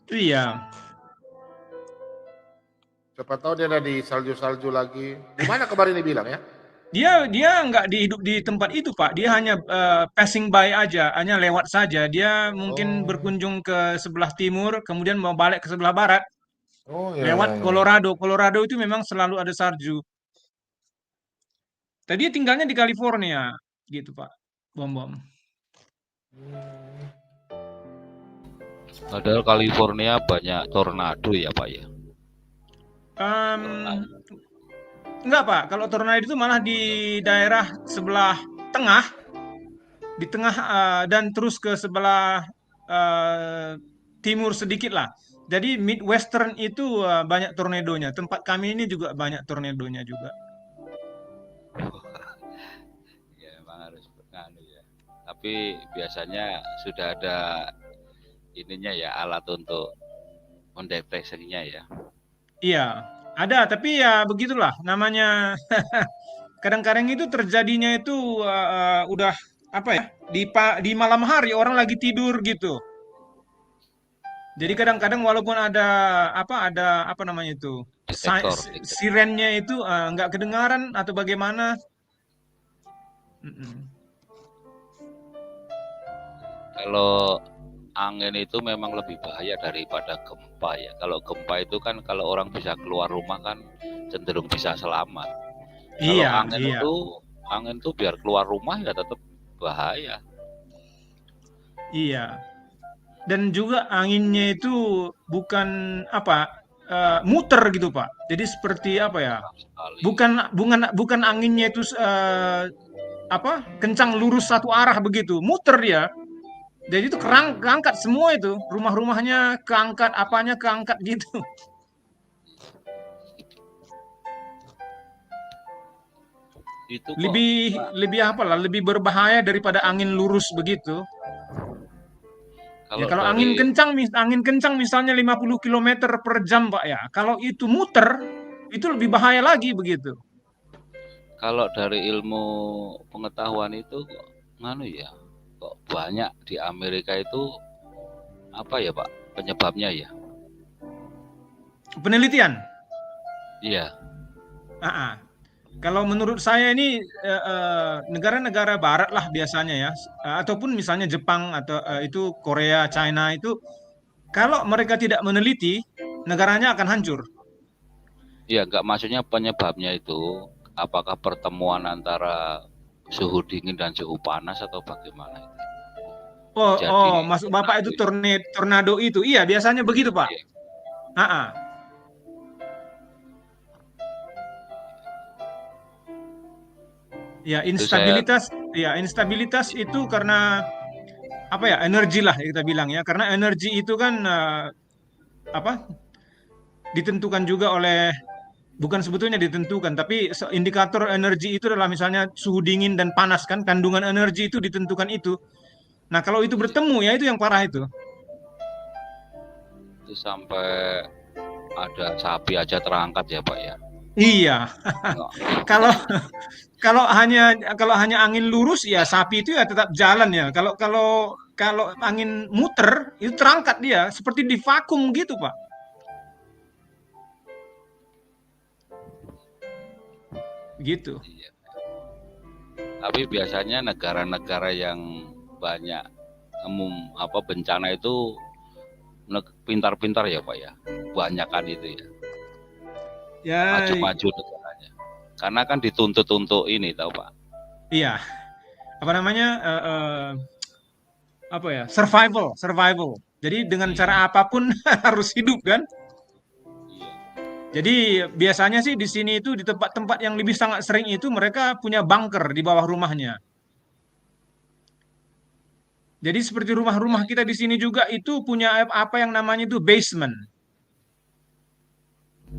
Iya. Siapa tahu dia ada di salju-salju lagi. Di mana kemarin dia bilang ya? Dia nggak hidup di tempat itu, Pak. Dia hanya passing by aja, hanya lewat saja. Dia mungkin Oh. berkunjung ke sebelah timur, kemudian mau balik ke sebelah barat, Oh ya. lewat Colorado. Colorado itu memang selalu ada salju. Tadi tinggalnya di California, gitu Pak. Bom. padahal California banyak tornado ya Pak ya. Enggak Pak, kalau tornado itu malah di daerah sebelah tengah, di tengah dan terus ke sebelah timur sedikit lah. Jadi Midwestern itu banyak tornadonya. Tempat kami ini juga banyak tornadonya juga. Ya memang harus nganu ya. Tapi biasanya sudah ada ininya ya, alat untuk mendeteksinya ya. Iya, ada, tapi ya begitulah namanya. Kadang-kadang itu terjadinya itu udah apa ya? Di malam hari orang lagi tidur gitu. Jadi kadang-kadang walaupun ada apa namanya itu? Detektor. Sirennya itu nggak kedengaran atau bagaimana? Kalau angin itu memang lebih bahaya daripada gempa ya. Kalau gempa itu kan kalau orang bisa keluar rumah kan cenderung bisa selamat. Kalau angin itu biar keluar rumah ya tetap bahaya. Iya. Dan juga anginnya itu bukan muter gitu Pak. Jadi seperti apa ya? Bukan anginnya itu kencang lurus satu arah begitu, muter dia. Jadi itu keangkat semua itu, rumah-rumahnya keangkat, apanya keangkat gitu. Itu lebih berbahaya daripada angin lurus begitu. Kalau angin kencang misalnya 50 km per jam Pak ya. Kalau itu muter, itu lebih bahaya lagi begitu. Kalau dari ilmu pengetahuan itu kok kok banyak di Amerika itu apa ya Pak penyebabnya ya? Penelitian? Iya. Kalau menurut saya ini negara-negara barat lah biasanya ya, ataupun misalnya Jepang atau itu Korea, China itu, kalau mereka tidak meneliti, negaranya akan hancur. Iya, nggak maksudnya penyebabnya itu apakah pertemuan antara suhu dingin dan suhu panas atau bagaimana itu? Maksud Bapak itu tornado itu, iya biasanya begitu Pak. Ya, Itu saya instabilitas itu karena apa ya? Energi lah kita bilang ya. Karena energi itu kan apa? Ditentukan juga oleh, bukan sebetulnya ditentukan, tapi indikator energi itu adalah misalnya suhu dingin dan panas kan, kandungan energi itu ditentukan itu. Nah, kalau itu bertemu ya itu yang parah itu. itu sampai ada sapi aja terangkat ya Pak ya. Iya. Nggak. Kalau kalau hanya angin lurus ya sapi itu ya tetap jalan ya. Kalau angin muter itu terangkat dia seperti di vakum gitu, Pak. Gitu. Iya. Tapi biasanya negara-negara yang banyak bencana itu pintar-pintar ya Pak ya. Banyak kan itu ya. Ya, Maju-maju negaranya. Karena kan dituntut untuk ini tahu Pak. iya. Apa namanya? Apa ya? Survival. Jadi dengan cara apapun harus hidup kan? Jadi biasanya sih di sini itu di tempat-tempat yang lebih sangat sering itu mereka punya bunker di bawah rumahnya. Jadi seperti rumah-rumah kita di sini juga itu punya apa yang namanya itu basement.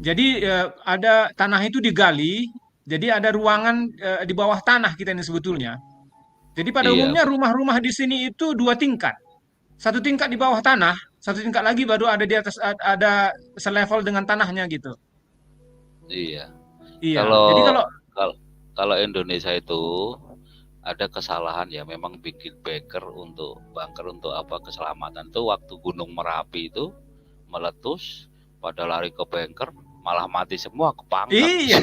Jadi ada tanah itu digali, jadi ada ruangan di bawah tanah kita ini sebetulnya. Jadi pada Iya, umumnya rumah-rumah di sini itu 2 tingkat. Satu tingkat di bawah tanah, satu tingkat lagi baru ada di atas, ada selevel dengan tanahnya gitu. iya. Iya. Kalau Jadi kalau kalau kalau Indonesia itu ada kesalahan ya memang bikin bunker untuk apa keselamatan tuh waktu Gunung Merapi itu meletus pada lari ke bunker malah mati semua kepangkat. iya,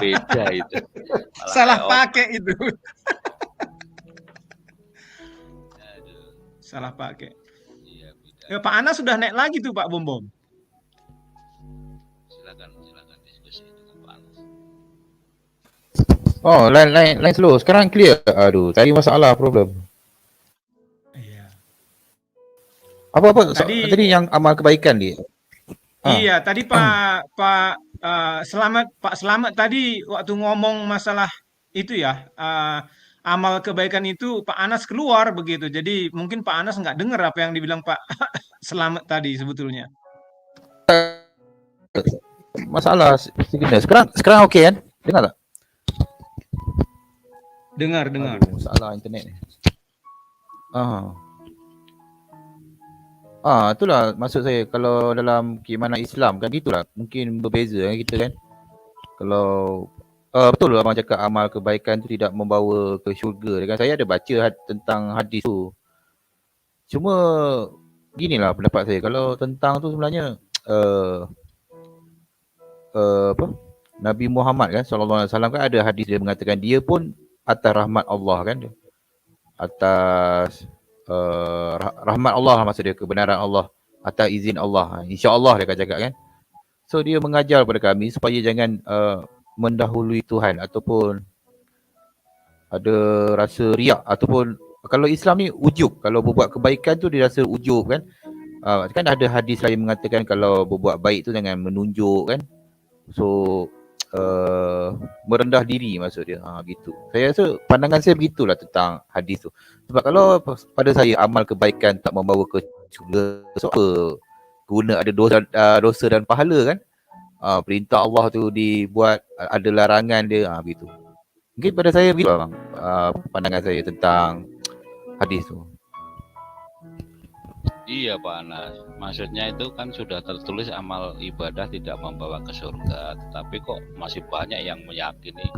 Beda itu. Malah salah kayak pakai itu. aduh, Salah pakai. iya beda. Ya, Pak Ana sudah naik lagi tuh Pak Bom Bom. Silakan diskusi dengan Pak Anas. Oh, line slow. Sekarang clear. Aduh, tadi masalah problem. Iya. Apa Tadi yang amal kebaikan dia? Iya, tadi Pak Selamat tadi waktu ngomong masalah itu ya, amal kebaikan itu Pak Anas keluar begitu. Jadi mungkin Pak Anas nggak dengar apa yang dibilang Pak Selamat tadi sebetulnya. Masalah signal. Sekarang oke kan? Dengar tak? Dengar. Aduh, masalah internet ni. Itulah maksud saya, kalau dalam keimanan Islam kan gitulah, mungkin berbeza kan kita kan. Kalau betul lah abang cakap amal kebaikan tu tidak membawa ke syurga kan. Saya ada baca tentang hadis tu. Cuma ginilah pendapat saya, kalau tentang tu sebenarnya Nabi Muhammad kan sallallahu alaihi wasallam kan ada hadis dia mengatakan dia pun atas rahmat Allah kan, atas rahmat Allah, maksud dia kebenaran Allah, atas izin Allah, insya-Allah dia akan cakap kan. So dia mengajar kepada kami supaya jangan mendahului Tuhan ataupun ada rasa riak, ataupun kalau Islam ni ujub, kalau berbuat kebaikan tu dia rasa ujub kan. Kan ada hadis lain mengatakan kalau berbuat baik tu jangan menunjuk kan. So merendah diri maksud dia. Gitu. Saya rasa pandangan saya begitulah tentang hadis tu. Sebab kalau pada saya amal kebaikan tak membawa ke syurga, so apa guna ada dosa dan pahala kan? Perintah Allah tu dibuat, ada larangan dia, begitu. Mungkin pada saya begitu bang, pandangan saya tentang hadis tu. Iya Pak Anas, maksudnya itu kan sudah tertulis amal ibadah tidak membawa ke surga, tetapi kok masih banyak yang meyakini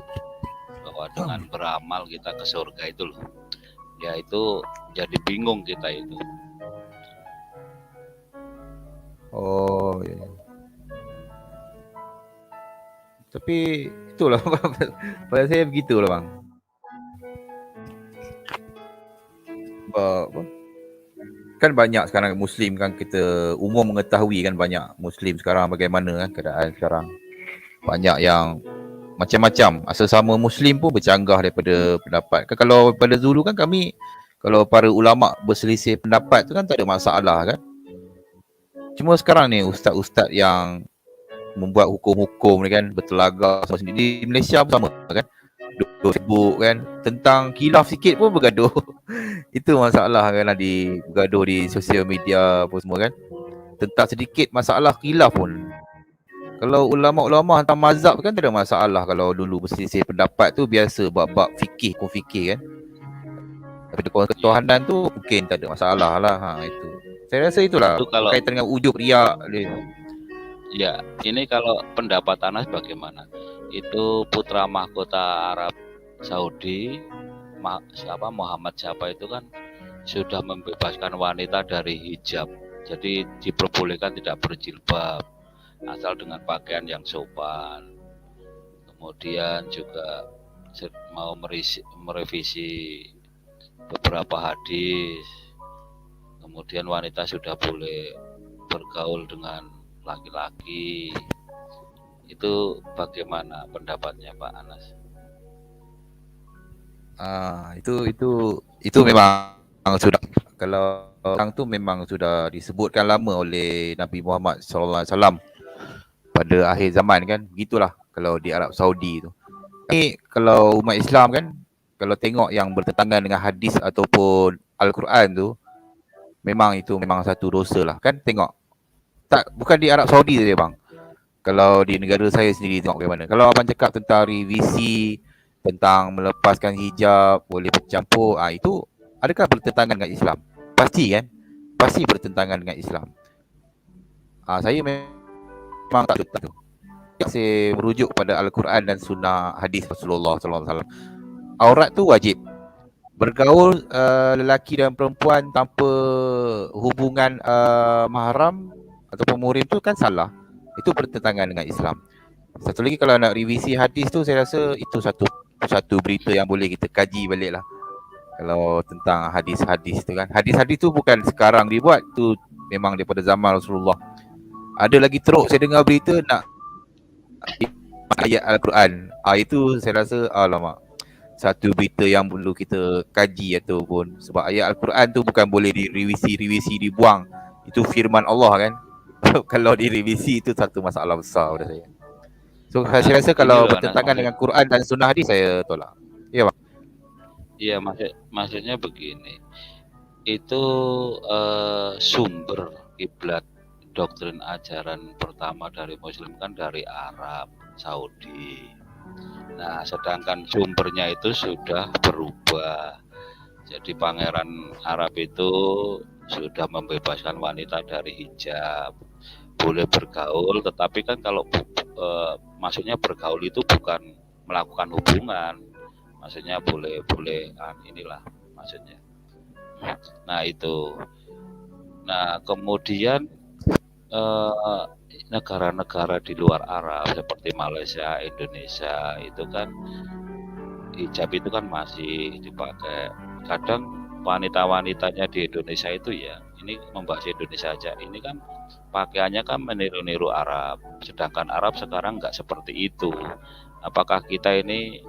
bahwa dengan beramal kita ke surga itu loh. Ya itu jadi bingung kita itu. Oh iya. Tapi itulah pada saya begitulah bang. Kan banyak sekarang Muslim kan, kita umum mengetahui kan banyak Muslim sekarang bagaimana kan keadaan sekarang. Banyak yang macam-macam, sesama Muslim pun bercanggah daripada pendapat. Kan kalau pada dulu kan kami, kalau para ulama berselisih pendapat tu kan tak ada masalah kan. Cuma sekarang ni ustaz-ustaz yang membuat hukum-hukum ni kan bertelaga sama sendiri. Di Malaysia pun sama kan. Facebook kan, tentang khilaf sikit pun bergaduh. Itu masalah kan, bergaduh di sosial media apa semua kan. Tentang sedikit masalah khilaf pun. Kalau ulama-ulama hantar mazhab kan tak ada masalah. Kalau dulu berselisih pendapat tu biasa bab-bab fikih kan. Tapi ketuhanan tu mungkin tak ada masalah lah. Itu. Saya rasa itulah Itu kalau kaitan dengan ujub riak dia. ya, ini kalau pendapat Anas bagaimana? Itu putra mahkota Arab Saudi, Muhammad siapa itu kan sudah membebaskan wanita dari hijab. Jadi diperbolehkan tidak berjilbab asal dengan pakaian yang sopan. Kemudian juga mau merevisi beberapa hadis. Kemudian wanita sudah boleh bergaul dengan laki-laki. Itu bagaimana pendapatnya Pak Anas? Itu memang sudah, kalau orang tu memang sudah disebutkan lama oleh Nabi Muhammad SAW pada akhir zaman kan, gitulah kalau di Arab Saudi tu. Ini kalau umat Islam kan, kalau tengok yang bertentangan dengan hadis ataupun Al-Quran tu, memang satu dosa lah kan. Tengok, tak, bukan di Arab Saudi saja bang, kalau di negara saya sendiri tengok bagaimana. Kalau abang cakap tentang revisi, tentang melepaskan hijab, boleh bercampur, itu adakah bertentangan dengan Islam? Pasti kan? Pasti bertentangan dengan Islam. Saya memang tak suka tu. Saya merujuk pada Al-Quran dan Sunnah hadis Rasulullah SAW. Aurat tu wajib. Bergaul lelaki dan perempuan tanpa hubungan mahram ataupun muhrim tu kan salah. Itu bertentangan dengan Islam. Satu lagi, kalau nak revisi hadis tu, saya rasa itu satu berita yang boleh kita kaji balik lah. Kalau tentang hadis-hadis tu kan, hadis-hadis tu bukan sekarang dibuat, tu memang daripada zaman Rasulullah. Ada lagi teruk saya dengar berita nak ayat Al-Quran. Itu saya rasa alamak, satu berita yang perlu kita kaji ataupun, sebab ayat Al-Quran tu bukan boleh direvisi dibuang. Itu firman Allah kan. Kalau direvisi itu satu masalah besar pada saya. So saya rasa kalau bertentangan dengan Quran dan Sunnah hadis, saya tolak. Ya bang. Iya, maksudnya begini. Itu sumber kiblat doktrin ajaran pertama dari Muslim kan dari Arab Saudi. Nah, sedangkan sumbernya itu sudah berubah. Jadi pangeran Arab itu sudah membebaskan wanita dari hijab, boleh bergaul, tetapi kan kalau maksudnya bergaul itu bukan melakukan hubungan, maksudnya boleh inilah maksudnya. Nah itu. Nah kemudian negara-negara di luar Arab seperti Malaysia, Indonesia itu kan hijab itu kan masih dipakai. Kadang wanita-wanitanya di Indonesia itu, ya ini membahas Indonesia aja, ini kan pakaiannya kan meniru-niru Arab, sedangkan Arab sekarang nggak seperti itu. Apakah kita ini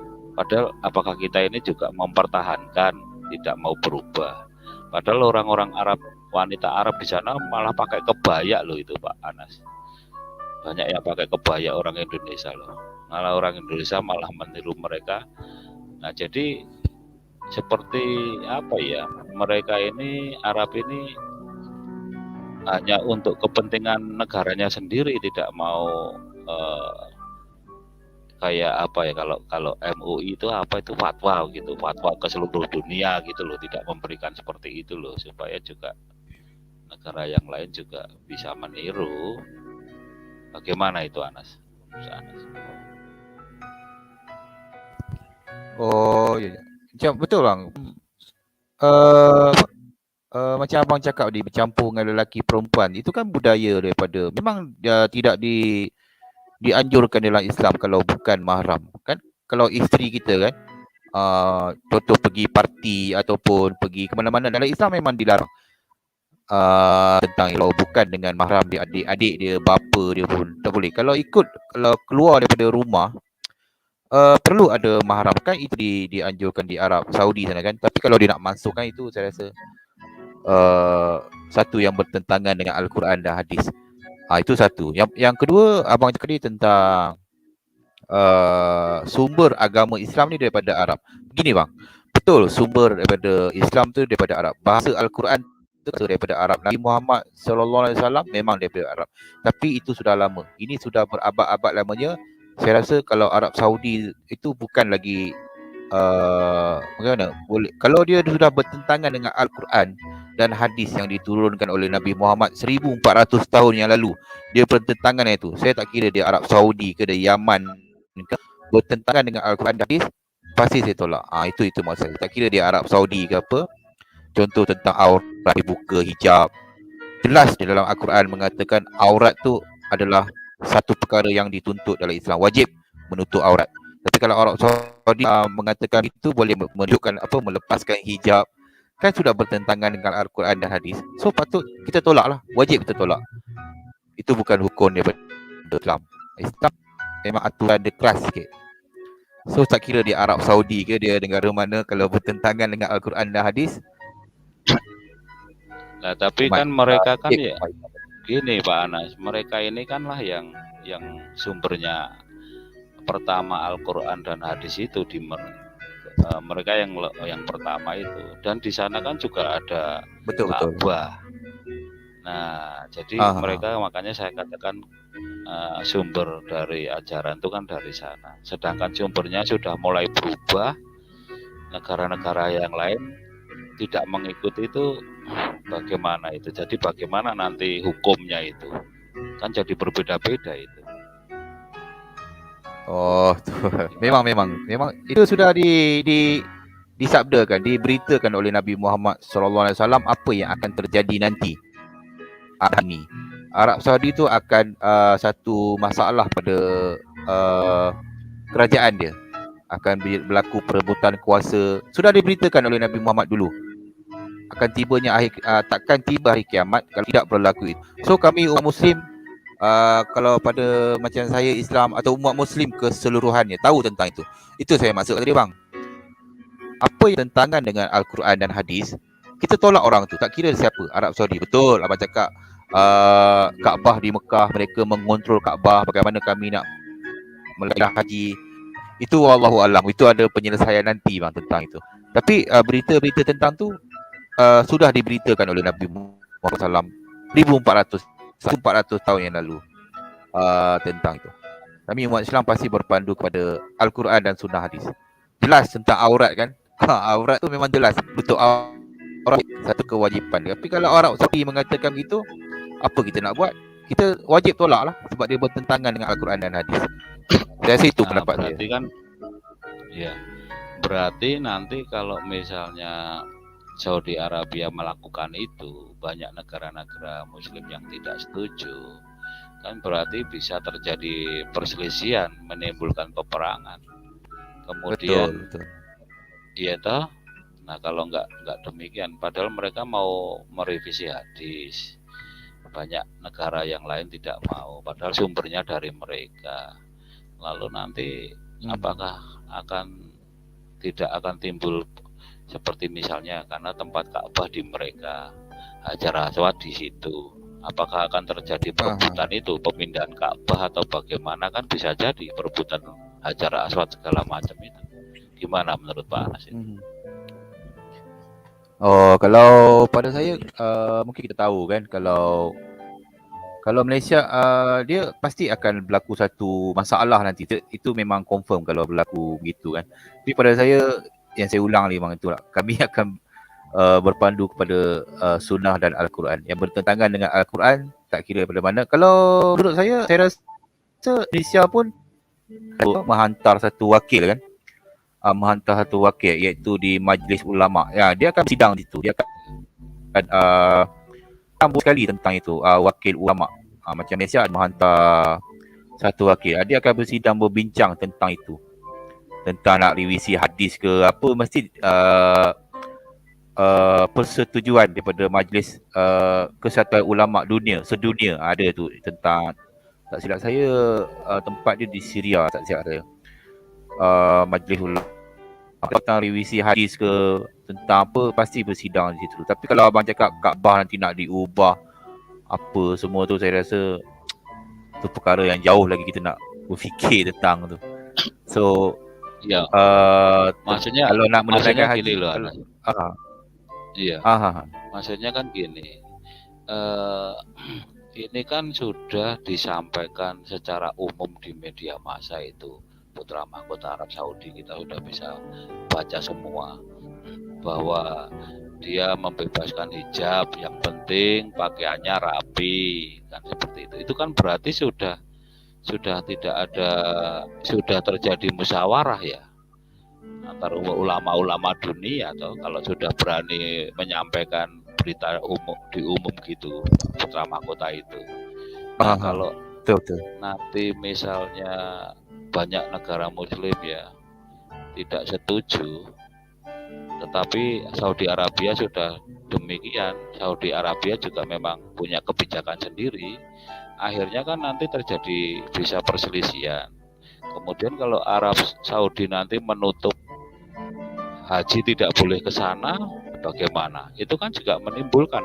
juga mempertahankan, tidak mau berubah? Padahal orang-orang Arab, wanita Arab di sana malah pakai kebaya loh itu Pak Anas. Banyak yang pakai kebaya orang Indonesia loh. Malah orang Indonesia malah meniru mereka. Nah jadi seperti apa ya, mereka ini Arab ini hanya untuk kepentingan negaranya sendiri, tidak mau kayak apa ya, kalau MUI itu apa itu fatwa gitu, fatwa ke seluruh dunia gitu loh, tidak memberikan seperti itu loh, supaya juga negara yang lain juga bisa meniru. Bagaimana itu Anas? Oh iya. Betul bang. Macam abang cakap di bercampur dengan lelaki perempuan, itu kan budaya daripada, memang tidak dianjurkan dalam Islam kalau bukan mahram kan. Kalau isteri kita kan, contoh pergi parti ataupun pergi ke mana-mana, dalam Islam memang dilarang. Tentang kalau bukan dengan mahram dia, adik-adik dia, bapa dia pun tak boleh. Kalau keluar daripada rumah, perlu ada mahram kan, itu dianjurkan di Arab Saudi sana kan. Tapi kalau dia nak masukkan, itu saya rasa satu yang bertentangan dengan Al-Quran dan hadis. Itu satu. Yang kedua, abang cakap tentang sumber agama Islam ni daripada Arab. Begini bang, betul sumber daripada Islam tu daripada Arab. Bahasa Al-Quran tu daripada Arab. Nabi Muhammad SAW memang daripada Arab. Tapi itu sudah lama. Ini sudah berabad-abad lamanya. Saya rasa kalau Arab Saudi itu bukan lagi bagaimana? Boleh. Kalau dia sudah bertentangan dengan Al-Quran dan hadis yang diturunkan oleh Nabi Muhammad 1400 tahun yang lalu, dia bertentangan dengan itu. Saya tak kira dia Arab Saudi ke, dia Yaman ke, bertentangan dengan Al-Quran dan hadis, pasti saya tolak. Itu maksud saya. Tak kira dia Arab Saudi ke apa. Contoh tentang aurat dibuka, hijab. Jelas di dalam Al-Quran mengatakan aurat tu adalah satu perkara yang dituntut dalam Islam. Wajib menutup aurat. Tapi kalau Arab Saudi mengatakan itu boleh menunjukkan apa, melepaskan hijab, kan sudah bertentangan dengan Al-Quran dan hadis. So patut kita tolak lah. Wajib kita tolak. Itu bukan hukum daripada Islam. Islam memang aturan dia keras sikit. So tak kira dia Arab Saudi ke, dia negara mana, kalau bertentangan dengan Al-Quran dan hadis. Nah, tapi kan mereka kan ya gini Pak Anas, mereka ini kan lah yang sumbernya pertama Al-Quran dan hadis itu di mereka yang pertama itu, dan di sana kan juga ada Ka'bah. Nah, jadi mereka, makanya saya katakan sumber dari ajaran itu kan dari sana. Sedangkan sumbernya sudah mulai berubah, negara-negara yang lain tidak mengikuti itu, bagaimana itu? Jadi bagaimana nanti hukumnya itu? Kan jadi berbeda-beda itu. Oh, memang itu sudah disabdakan, diberitakan oleh Nabi Muhammad SAW apa yang akan terjadi nanti. Ini Arab Saudi itu akan satu masalah pada kerajaan dia, akan berlaku perebutan kuasa. Sudah diberitakan oleh Nabi Muhammad dulu. Akan tibanya takkan tiba hari kiamat kalau tidak berlaku itu. So kami umat Muslim, kalau pada macam saya Islam atau umat Muslim keseluruhannya tahu tentang itu. Itu saya maksud tadi bang. Apa yang tentangan dengan Al-Quran dan hadis, kita tolak orang tu. Tak kira siapa. Arab Saudi, betul abang cakap. Kaabah di Mekah, mereka mengontrol Kaabah. Bagaimana kami nak melakukan haji, itu wallahu alam. Itu ada penyelesaian nanti bang tentang itu. Tapi berita-berita tentang tu sudah diberitakan oleh Nabi Muhammad SAW 1400 tahun yang lalu tentang itu. Kami umat Islam pasti berpandu kepada Al-Quran dan Sunnah hadis. Jelas tentang aurat kan. Aurat tu memang jelas. Betul, aurat satu kewajipan. Tapi kalau Arab Saudi mengatakan begitu, apa kita nak buat? Kita wajib tolak lah, sebab dia bertentangan dengan Al-Quran dan hadis. Saya rasa itu pendapat saya. Berarti kan, ya, berarti nanti kalau misalnya Saudi Arabia melakukan itu, banyak negara-negara Muslim yang tidak setuju, kan berarti bisa terjadi perselisihan, menimbulkan peperangan. Kemudian, betul. Iya toh. Nah kalau nggak demikian, padahal mereka mau merevisi hadis, banyak negara yang lain tidak mau, padahal sumbernya dari mereka. Lalu nanti apakah tidak akan timbul seperti misalnya karena tempat Ka'bah di mereka, Hajar Aswad di situ, apakah akan terjadi perebutan itu, pemindahan Ka'bah atau bagaimana? Kan bisa jadi perebutan Hajar Aswad segala macam itu. Gimana menurut Pak Anas itu? Oh, kalau pada saya mungkin kita tahu kan, kalau Malaysia dia pasti akan berlaku satu masalah nanti. Itu memang confirm kalau berlaku begitu kan. Tapi pada saya, yang saya ulang lagi memang itulah, kami akan berpandu kepada sunnah dan Al-Quran. Yang bertentangan dengan Al-Quran, tak kira pada mana. Kalau menurut saya rasa Malaysia pun menghantar satu wakil kan. Menghantar satu wakil, iaitu di Majlis Ulama. Ya, dia akan sidang di situ. Dia akan sambung sekali tentang itu, wakil ulama. Macam Malaysia menghantar satu wakil. Dia akan bersidang, berbincang tentang itu. Tentang nak revisi hadis ke apa, mesti persetujuan daripada Majlis Kesatuan Ulama Dunia, sedunia ada tu tentang, tak silap saya tempat dia di Syria, tak silap saya. Majlis Ulama tentang revisi hadis ke tentang apa, pasti bersidang di situ. Tapi kalau abang cakap Kaabah nanti nak diubah apa semua tu, saya rasa tu perkara yang jauh lagi kita nak berfikir tentang tu. So Ya, maksudnya kalau nak menunaikan haji gini loh, kalau Anas. ah, Iya, ah, maksudnya kan gini. eh ini kan sudah disampaikan secara umum di media massa itu, putra mahkota Arab Saudi kita sudah bisa baca semua bahwa dia membebaskan hijab, yang penting pakaiannya rapi, kan seperti itu. Itu kan berarti sudah tidak ada, sudah terjadi musyawarah ya antar ulama-ulama dunia, atau kalau sudah berani menyampaikan berita umum di umum gitu putra mahkota itu. Nah, kalau betul. nanti misalnya banyak negara muslim ya tidak setuju, tetapi Saudi Arabia sudah demikian, Saudi Arabia juga memang punya kebijakan sendiri, akhirnya kan nanti terjadi bisa perselisihan. Kemudian kalau Arab Saudi nanti menutup haji tidak boleh ke sana, bagaimana? Itu kan juga menimbulkan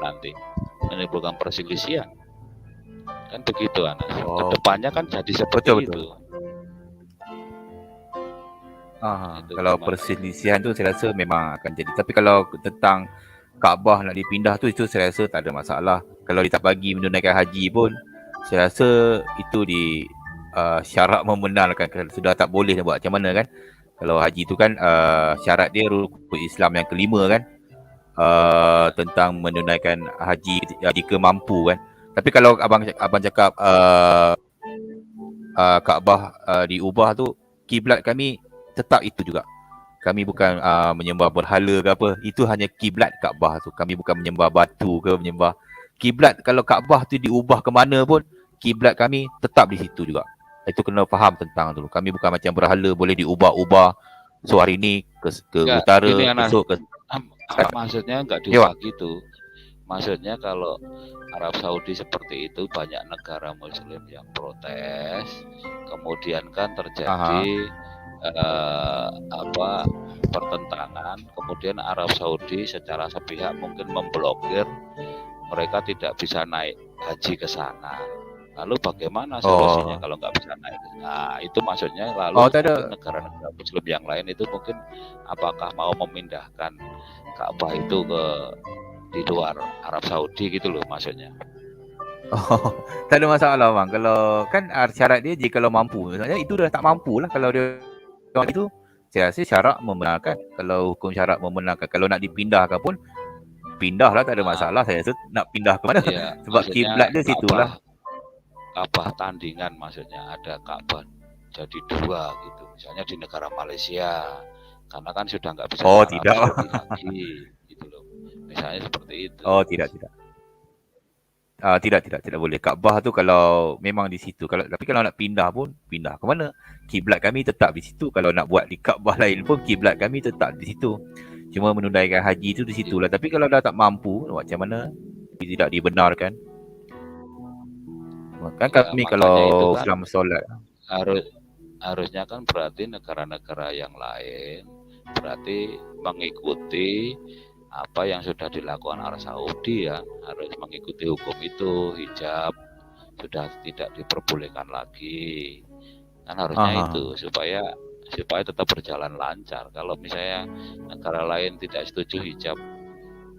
perselisihan. Kan begitu, Anas. Kedepannya kan jadi seperti itu. Kalau perselisihan tu saya rasa memang akan jadi. Tapi kalau tentang Kaabah nak dipindah tu, itu saya rasa tak ada masalah. Kalau dia tak bagi menunaikan haji pun, saya rasa itu di syarat membenarkan. Sudah tak boleh nak buat macam mana kan. Kalau haji tu kan syarat dia rukun Islam yang kelima kan, tentang menunaikan haji jika mampu kan. Tapi kalau abang cakap Kaabah diubah tu, kiblat kami tetap itu juga. Kami bukan menyembah berhala ke apa. Itu hanya kiblat Kaabah tu. Kami bukan menyembah batu ke menyembah kiblat. Kalau Kaabah tu diubah ke mana pun, kiblat kami tetap di situ juga. Itu kena faham tentang tu. Kami bukan macam berhala boleh diubah-ubah. So hari ni ke utara, esok ke maksudnya enggak diubah gitu. Maksudnya kalau Arab Saudi seperti itu, banyak negara muslim yang protes, kemudian kan terjadi pertentangan, kemudian Arab Saudi secara sepihak mungkin memblokir, mereka tidak bisa naik haji ke sana. Lalu bagaimana solusinya kalau nggak bisa naik? Nah, itu maksudnya lalu negara-negara muslim yang lain itu mungkin apakah mau memindahkan Ka'bah itu di luar Arab Saudi gitu loh maksudnya. Tak ada masalah bang. Kalau kan syarat dia jika kalau mampu. Maksudnya itu dah tak mampu lah kalau dia itu. Saya rasa syarat membenarkan. Kalau hukum syarat membenarkan. Kalau nak dipindahkan pun pindah lah, tak ada masalah. Saya rasa nak pindah ke mana. Ya, sebab kiblat dia situ lah. Ka'bah tandingan maksudnya, ada Ka'bah jadi dua gitu. Misalnya di negara Malaysia. Karena kan sudah nggak bisa tidak lagi gitu loh. Misalnya seperti itu. Tidak boleh. Kaabah tu kalau memang di situ. Tapi kalau nak pindah pun, pindah ke mana? Kiblat kami tetap di situ. Kalau nak buat di Kaabah lain pun, kiblat kami tetap di situ. Cuma menunaikan haji tu di situ lah. Tapi kalau dah tak mampu, macam mana? Tidak dibenarkan. Kan kami kalau kan Islam solat harusnya kan berarti negara-negara yang lain berarti mengikuti apa yang sudah dilakukan Arab Saudi ya, harus mengikuti hukum itu, hijab sudah tidak diperbolehkan lagi. Kan harusnya itu supaya tetap berjalan lancar. Kalau misalnya negara lain tidak setuju hijab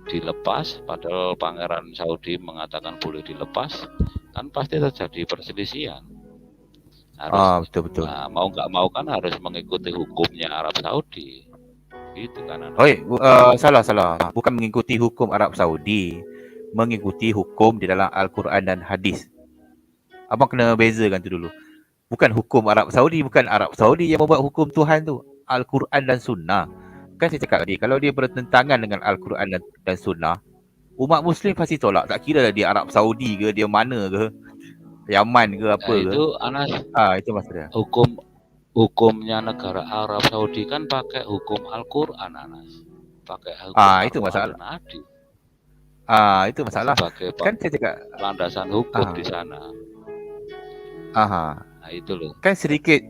dilepas, padahal Pangeran Saudi mengatakan boleh dilepas, kan pasti terjadi perselisihan. Harus, betul. Nah, mau nggak mau kan harus mengikuti hukumnya Arab Saudi. Gitu kan. Salah. Bukan mengikuti hukum Arab Saudi, mengikuti hukum di dalam Al-Quran dan hadis. Abang kena bezakan tu dulu. Bukan hukum Arab Saudi, bukan Arab Saudi yang membuat hukum Tuhan tu. Al-Quran dan Sunnah. Kan saya cakap tadi, kalau dia bertentangan dengan Al-Quran dan Sunnah, umat Muslim pasti tolak. Tak kira dia Arab Saudi ke, dia mana ke, Yaman ke apa ke. Itu Anas, itu maksudnya. Hukumnya negara Arab Saudi kan pakai hukum Al-Quran, Anas. Pakai hukum itu masalah. Itu masalah. Sebagai kan saya cakap landasan hukum di sana. Nah, itu loh. Kan sedikit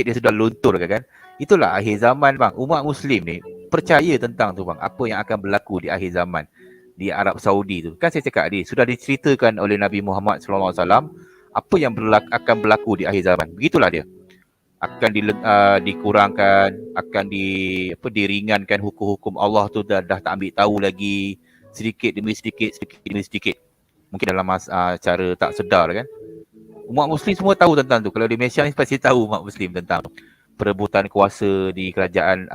dia sudah luntur kan. Itulah akhir zaman bang. Umat Muslim ni percaya tentang tu bang. Apa yang akan berlaku di akhir zaman di Arab Saudi tu. Kan saya cakap tadi, sudah diceritakan oleh Nabi Muhammad SAW apa yang akan berlaku di akhir zaman. Begitulah dia. akan dikurangkan, akan diringankan hukum-hukum Allah tu dah tak ambil tahu lagi, sedikit demi sedikit. Mungkin dalam cara tak sedar kan. Umat Muslim semua tahu tentang tu. Kalau di Malaysia ni pasti tahu umat Muslim tentang perebutan kuasa di kerajaan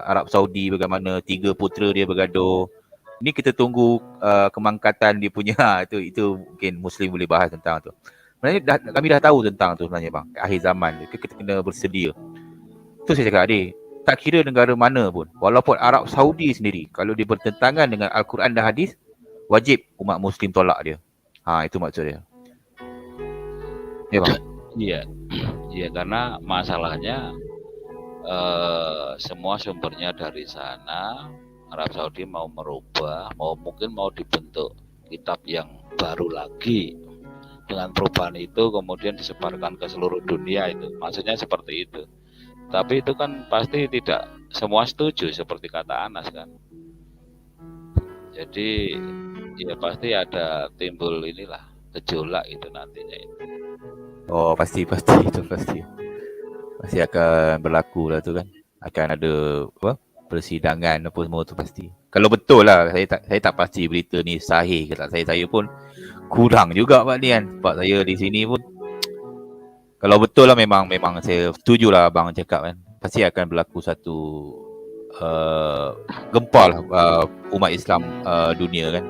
Arab Saudi, bagaimana 3 putera dia bergaduh. Ni kita tunggu kemangkatan dia punya itu mungkin Muslim boleh bahas tentang tu. Sebenarnya kami dah tahu tentang tu sebenarnya bang. Akhir zaman kita kena bersedia. Tu saya cakap adik, tak kira negara mana pun, walaupun Arab Saudi sendiri, kalau dia bertentangan dengan Al-Quran dan hadis, wajib umat Muslim tolak dia. Itu maksud dia. Ya bang. Iya, karena masalahnya semua sumbernya dari sana. Arab Saudi mau merubah, mungkin mau dibentuk kitab yang baru lagi. Dengan perubahan itu kemudian disebarkan ke seluruh dunia, itu maksudnya seperti itu. Tapi itu kan pasti tidak semua setuju seperti kata Anas kan. Jadi ya pasti ada timbul inilah gejolak itu nantinya itu. Oh pasti itu pasti akan berlaku lah tu kan. Akan ada persidangan apa semua tu pasti. Kalau betul lah, saya tak pasti berita ni sahih ke tak. Saya pun kurang juga Pak ni kan. Sebab saya di sini pun kalau betul lah memang saya setuju lah abang cakap kan. Pasti akan berlaku satu gempa lah umat Islam dunia kan.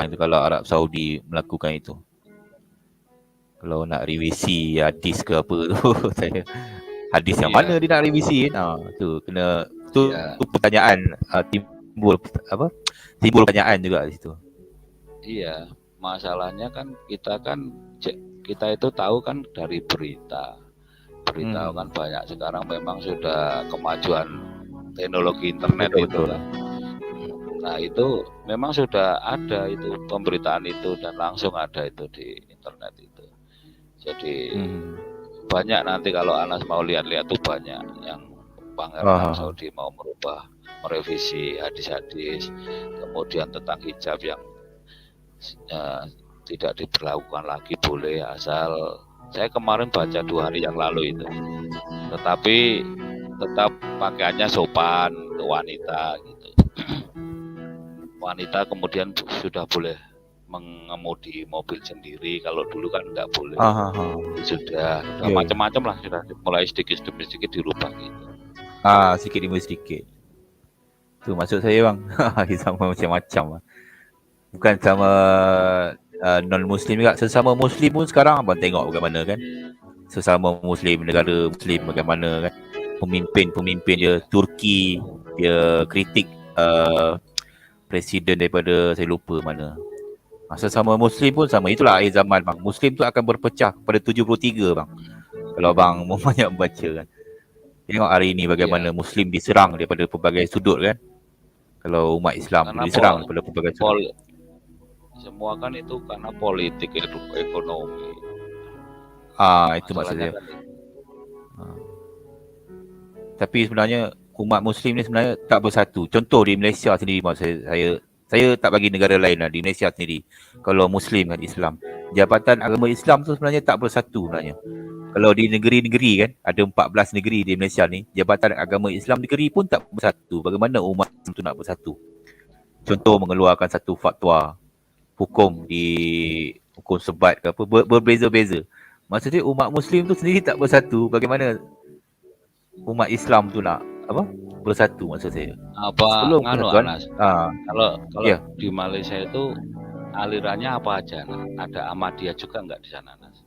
Itu kalau Arab Saudi melakukan itu. Kalau nak revisi hadis ke apa tu saya hadis yang mana dia nak revisi tu kena tu pertanyaan timbul pertanyaan juga di situ. Iya, masalahnya kan kita itu tahu kan dari berita kan banyak sekarang memang sudah kemajuan teknologi internet itu kan. Nah itu memang sudah ada itu pemberitaan itu dan langsung ada itu di internet itu. Jadi banyak nanti kalau Anas mau lihat-lihat tuh banyak yang Pangeran Saudi mau merevisi hadis-hadis, kemudian tentang hijab yang tidak diberlakukan lagi boleh asal. Saya kemarin baca 2 hari yang lalu itu, tetapi tetap pakaiannya sopan untuk wanita gitu. Wanita kemudian sudah boleh mengemudi mobil sendiri, kalau dulu kan nggak boleh. Sudah macam-macam lah, sudah mulai sedikit demi sedikit dirubah gitu. Sedikit demi sedikit. Tu maksud saya bang. Sama macam-macam lah. Bukan sama non-Muslim juga, sesama Muslim pun sekarang abang tengok bagaimana kan. Sesama Muslim, negara Muslim bagaimana kan. Pemimpin dia Turki, dia kritik presiden daripada saya lupa mana. Sesama Muslim pun sama, itulah akhir zaman bang. Muslim tu akan berpecah pada 73 bang. Kalau bang mau banyak baca kan. Tengok hari ini bagaimana Muslim diserang daripada pelbagai sudut kan. Kalau umat Islam diserang daripada pelbagai sudut. Semua kan itu karena politik, ekonomi. Itu maksudnya. Tapi sebenarnya umat Muslim ni sebenarnya tak bersatu. Contoh di Malaysia sendiri, saya tak bagi negara lain lah, di Malaysia sendiri. Kalau Muslim dan Islam, Jabatan Agama Islam tu sebenarnya tak bersatu sebenarnya. Kalau di negeri-negeri kan, ada 14 negeri di Malaysia ni, Jabatan Agama Islam negeri pun tak bersatu. Bagaimana umat tu nak bersatu? Contoh mengeluarkan satu fatwa hukum sebat ke apa, berbeza-beza. Maksudnya umat Muslim tu sendiri tak bersatu. Bagaimana umat Islam tu nak bersatu maksud saya. Kalau di Malaysia itu alirannya apa aja? Ada Ahmadiyah juga enggak di sana, Nas?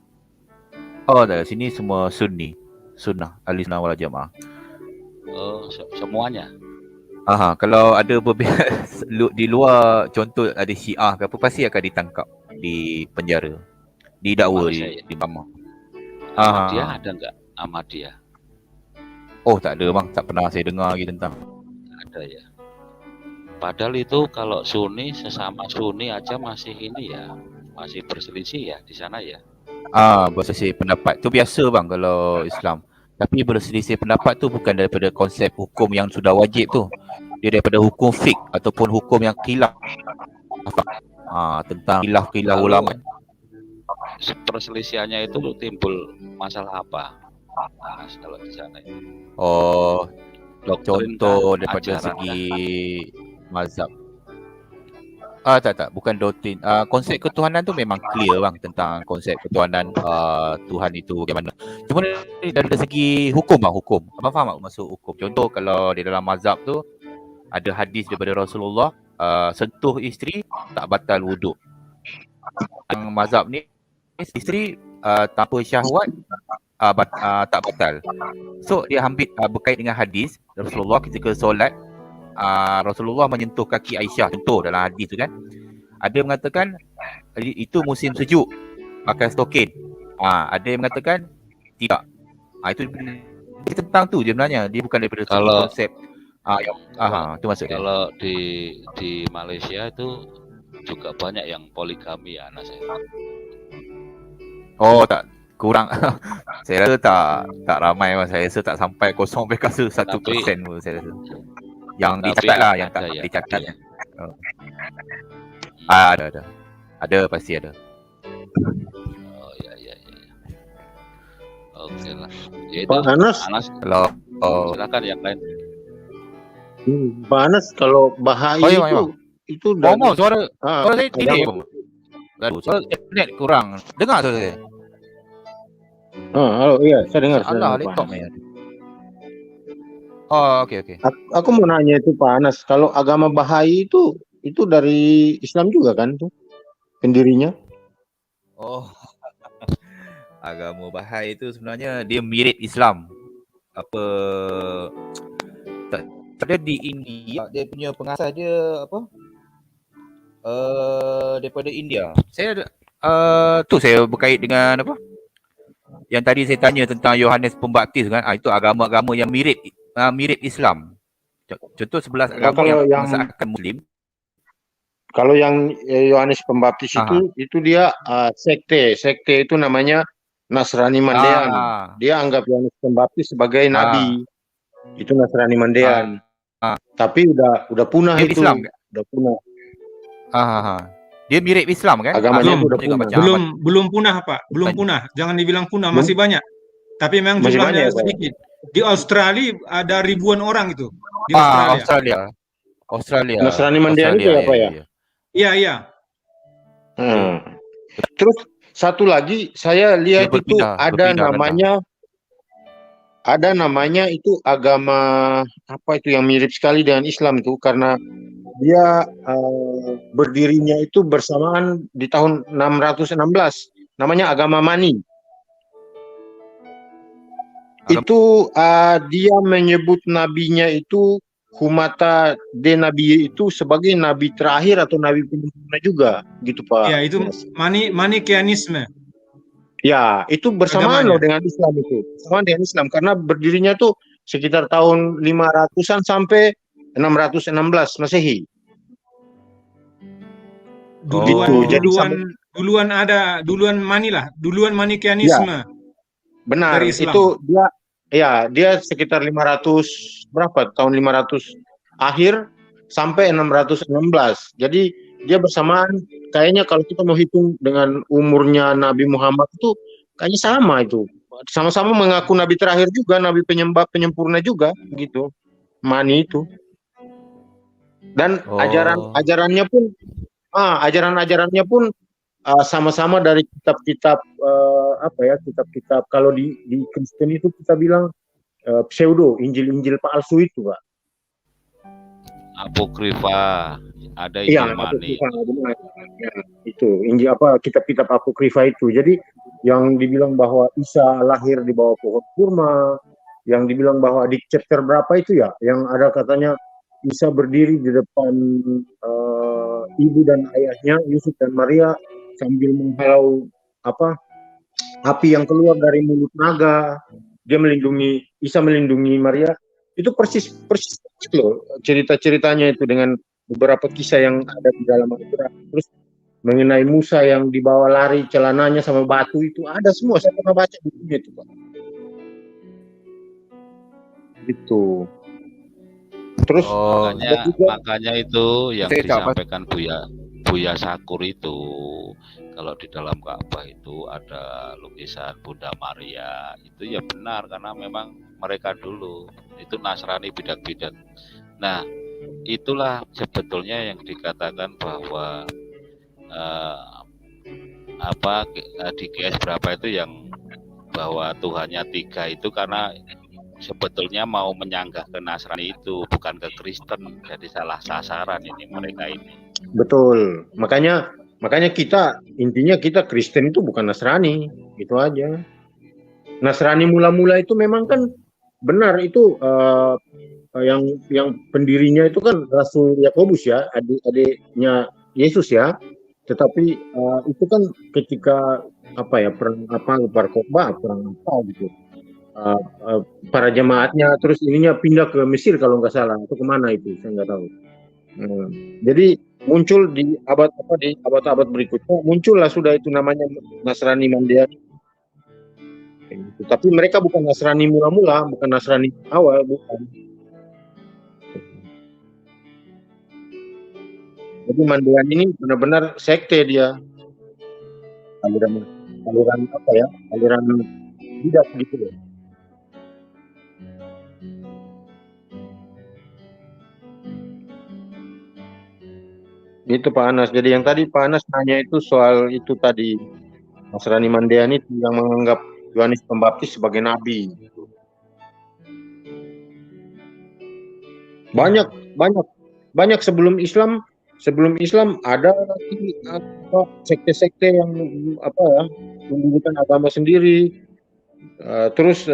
Dari sini semua Sunni, Sunnah, Ahli Sunnah wal Jamaah. Semuanya. Kalau ada di luar, contoh ada Syiah ke apa, pasti akan ditangkap, di penjara, didakwa di Bama. Ahmadiyah ada enggak? Ahmadiyah. Tak ada bang, tak pernah saya dengar lagi tentang. Ada ya. Padahal itu kalau Sunni, sesama Sunni aja masih masih berselisih ya di sana ya. Berselisih pendapat tu biasa bang kalau Islam. Tapi berselisih pendapat tu bukan daripada konsep hukum yang sudah wajib tu. Dia daripada hukum fiqh ataupun hukum yang khilaf. Tentang khilaf ulama. Perselisihannya itu timbul masalah apa? Anas kalau di sana itu. Oh, Doktrin contoh kah? daripada Ajaran segi kah? mazhab. Tak, bukan doktrin. Konsep ketuhanan tu memang clear bang tentang konsep ketuhanan Tuhan itu bagaimana. Cuma dari segi hukum bang, hukum. Abang faham tak maksud hukum? Contoh kalau di dalam mazhab tu ada hadis daripada Rasulullah, sentuh isteri tak batal wuduk. Yang mazhab ni isteri tanpa syahwat tak batal. So dia ambil berkait dengan hadis Rasulullah ketika solat, Rasulullah menyentuh kaki Aisyah, contoh dalam hadis tu kan. Ada mengatakan itu musim sejuk, pakai stokin. Ada yang mengatakan tidak. Itu tentang tu je sebenarnya. Dia bukan daripada segi Kalau- konsep itu maksud dia. Kalau di Malaysia itu juga banyak yang poligami ya Anas. Oh tak, kurang. Saya rasa tak ramai mas. Saya rasa tak sampai 0,1% pun saya rasa. Yang Tapi dicatat lah, yang tak ada ya, dicatat. ada ya. Ada. Ada, pasti ada. Oh ya. Oke lah. Ya itu Pak Anas, Kalau silakan yang lain. Pak Anas kalau bahaya Oh, iya, itu ngomong suara saya ada- delay pun. Suara internet kurang. Dengar suara saya. halo, iya, saya dengar. Salah Pak laptop Anas. ni. Oh, okey. Aku mau nanya itu Pak Anas, kalau agama Bahai itu dari Islam juga kan tuh pendirinya? Oh. Agama Bahai itu sebenarnya dia mirip Islam. Apa ada di India, dia punya pengasas dia apa? Daripada India. Saya ada tu saya berkait dengan apa? Yang tadi saya tanya tentang Yohanes Pembaptis kan. Itu agama-agama yang mirip Islam. Contoh 11 agama kalau yang- mengesahkan Muslim. Kalau yang Yohanes Pembaptis itu dia sekte itu namanya Nasrani Mandean. Dia anggap Yohanes Pembaptis sebagai nabi. Itu Nasrani Mandean. Tapi udah punah Mirip itu. Islam. Udah punah. Dia mirip Islam kan? Agamanya Ada udah juga punah. macam Belum punah Pak, belum Banyak. punah. Jangan dibilang punah, masih banyak. Tapi memang Masih jumlahnya banyak, Pak. sedikit. Di Australia ada ribuan orang itu. Di Australia. Nasrani Mandean itu apa ya? Iya. Terus satu lagi saya lihat Dia itu berpindah ada namanya itu agama apa itu yang mirip sekali dengan Islam itu karena dia berdirinya itu bersamaan di tahun 616. Namanya agama Mani. Itu dia menyebut nabinya itu Humata de Nabi itu sebagai nabi terakhir atau nabi penyempurna juga gitu Pak. Ya, itu Manichaeanisme. Ya, itu bersamaan Agamanya. loh dengan Islam itu. Bersamaan dengan Islam karena berdirinya tuh sekitar tahun 500-an sampai 616 Masehi. Duluan Manichaeanisme. Benar, dari Islam. itu dia sekitar 500 berapa? Tahun 500 akhir sampai 616. Jadi dia bersamaan kayaknya kalau kita mau hitung dengan umurnya Nabi Muhammad itu kayaknya sama itu. Sama-sama mengaku nabi terakhir juga, nabi penyempurna juga gitu. Mani itu. Dan ajaran-ajarannya pun sama-sama dari kitab-kitab kitab-kitab kalau di Kristen itu kita bilang pseudo Injil palsu itu Pak. Apokrifa, ada Iya, Mani. Itu Injil kitab-kitab apokrifa itu. Jadi yang dibilang bahwa Isa lahir di bawah pohon kurma, yang dibilang bahwa di chapter berapa itu ya, yang ada katanya Isa berdiri di depan ibu dan ayahnya Yusuf dan Maria sambil menghalau api yang keluar dari mulut naga. Isa melindungi Maria. Itu persis loh cerita-ceritanya itu dengan beberapa kisah yang ada di dalam Al-Quran. Terus mengenai Musa yang dibawa lari celananya sama batu itu ada semua. Saya pernah baca bukunya itu Pak. Gitu. Terus makanya itu yang disampaikan Buya Buya Sakur itu, kalau di dalam Ka'bah itu ada lukisan Bunda Maria, itu ya benar karena memang mereka dulu itu Nasrani bidak-bidak. Nah, itulah sebetulnya yang dikatakan bahwa di GS berapa itu yang bahwa Tuhannya 3 itu karena sebetulnya mau menyanggah ke Nasrani itu, bukan ke Kristen. Jadi salah sasaran ini mereka ini. Betul. Makanya intinya kita Kristen itu bukan Nasrani, gitu aja. Nasrani mula-mula itu memang kan benar itu yang pendirinya itu kan Rasul Yakobus ya, adik-adiknya Yesus ya. Tetapi itu kan ketika perang Bar-Kokhba, perang apa gitu. Para jemaatnya terus ininya pindah ke Mesir kalau nggak salah, atau kemana itu saya nggak tahu. Jadi muncul di abad-abad berikutnya muncullah sudah itu namanya Nasrani Mandeani. Gitu. Tapi mereka bukan Nasrani mula-mula, bukan Nasrani awal, bukan. Jadi Mandeani ini benar-benar sekte dia, aliran bidak gitu loh. Itu Pak Anas. Jadi yang tadi Pak Anas nanya itu soal itu tadi Nasrani Mandeani itu yang menganggap Yohanes Pembaptis sebagai nabi. Banyak sebelum Islam ada sekte-sekte yang mendirikan agama sendiri. Terus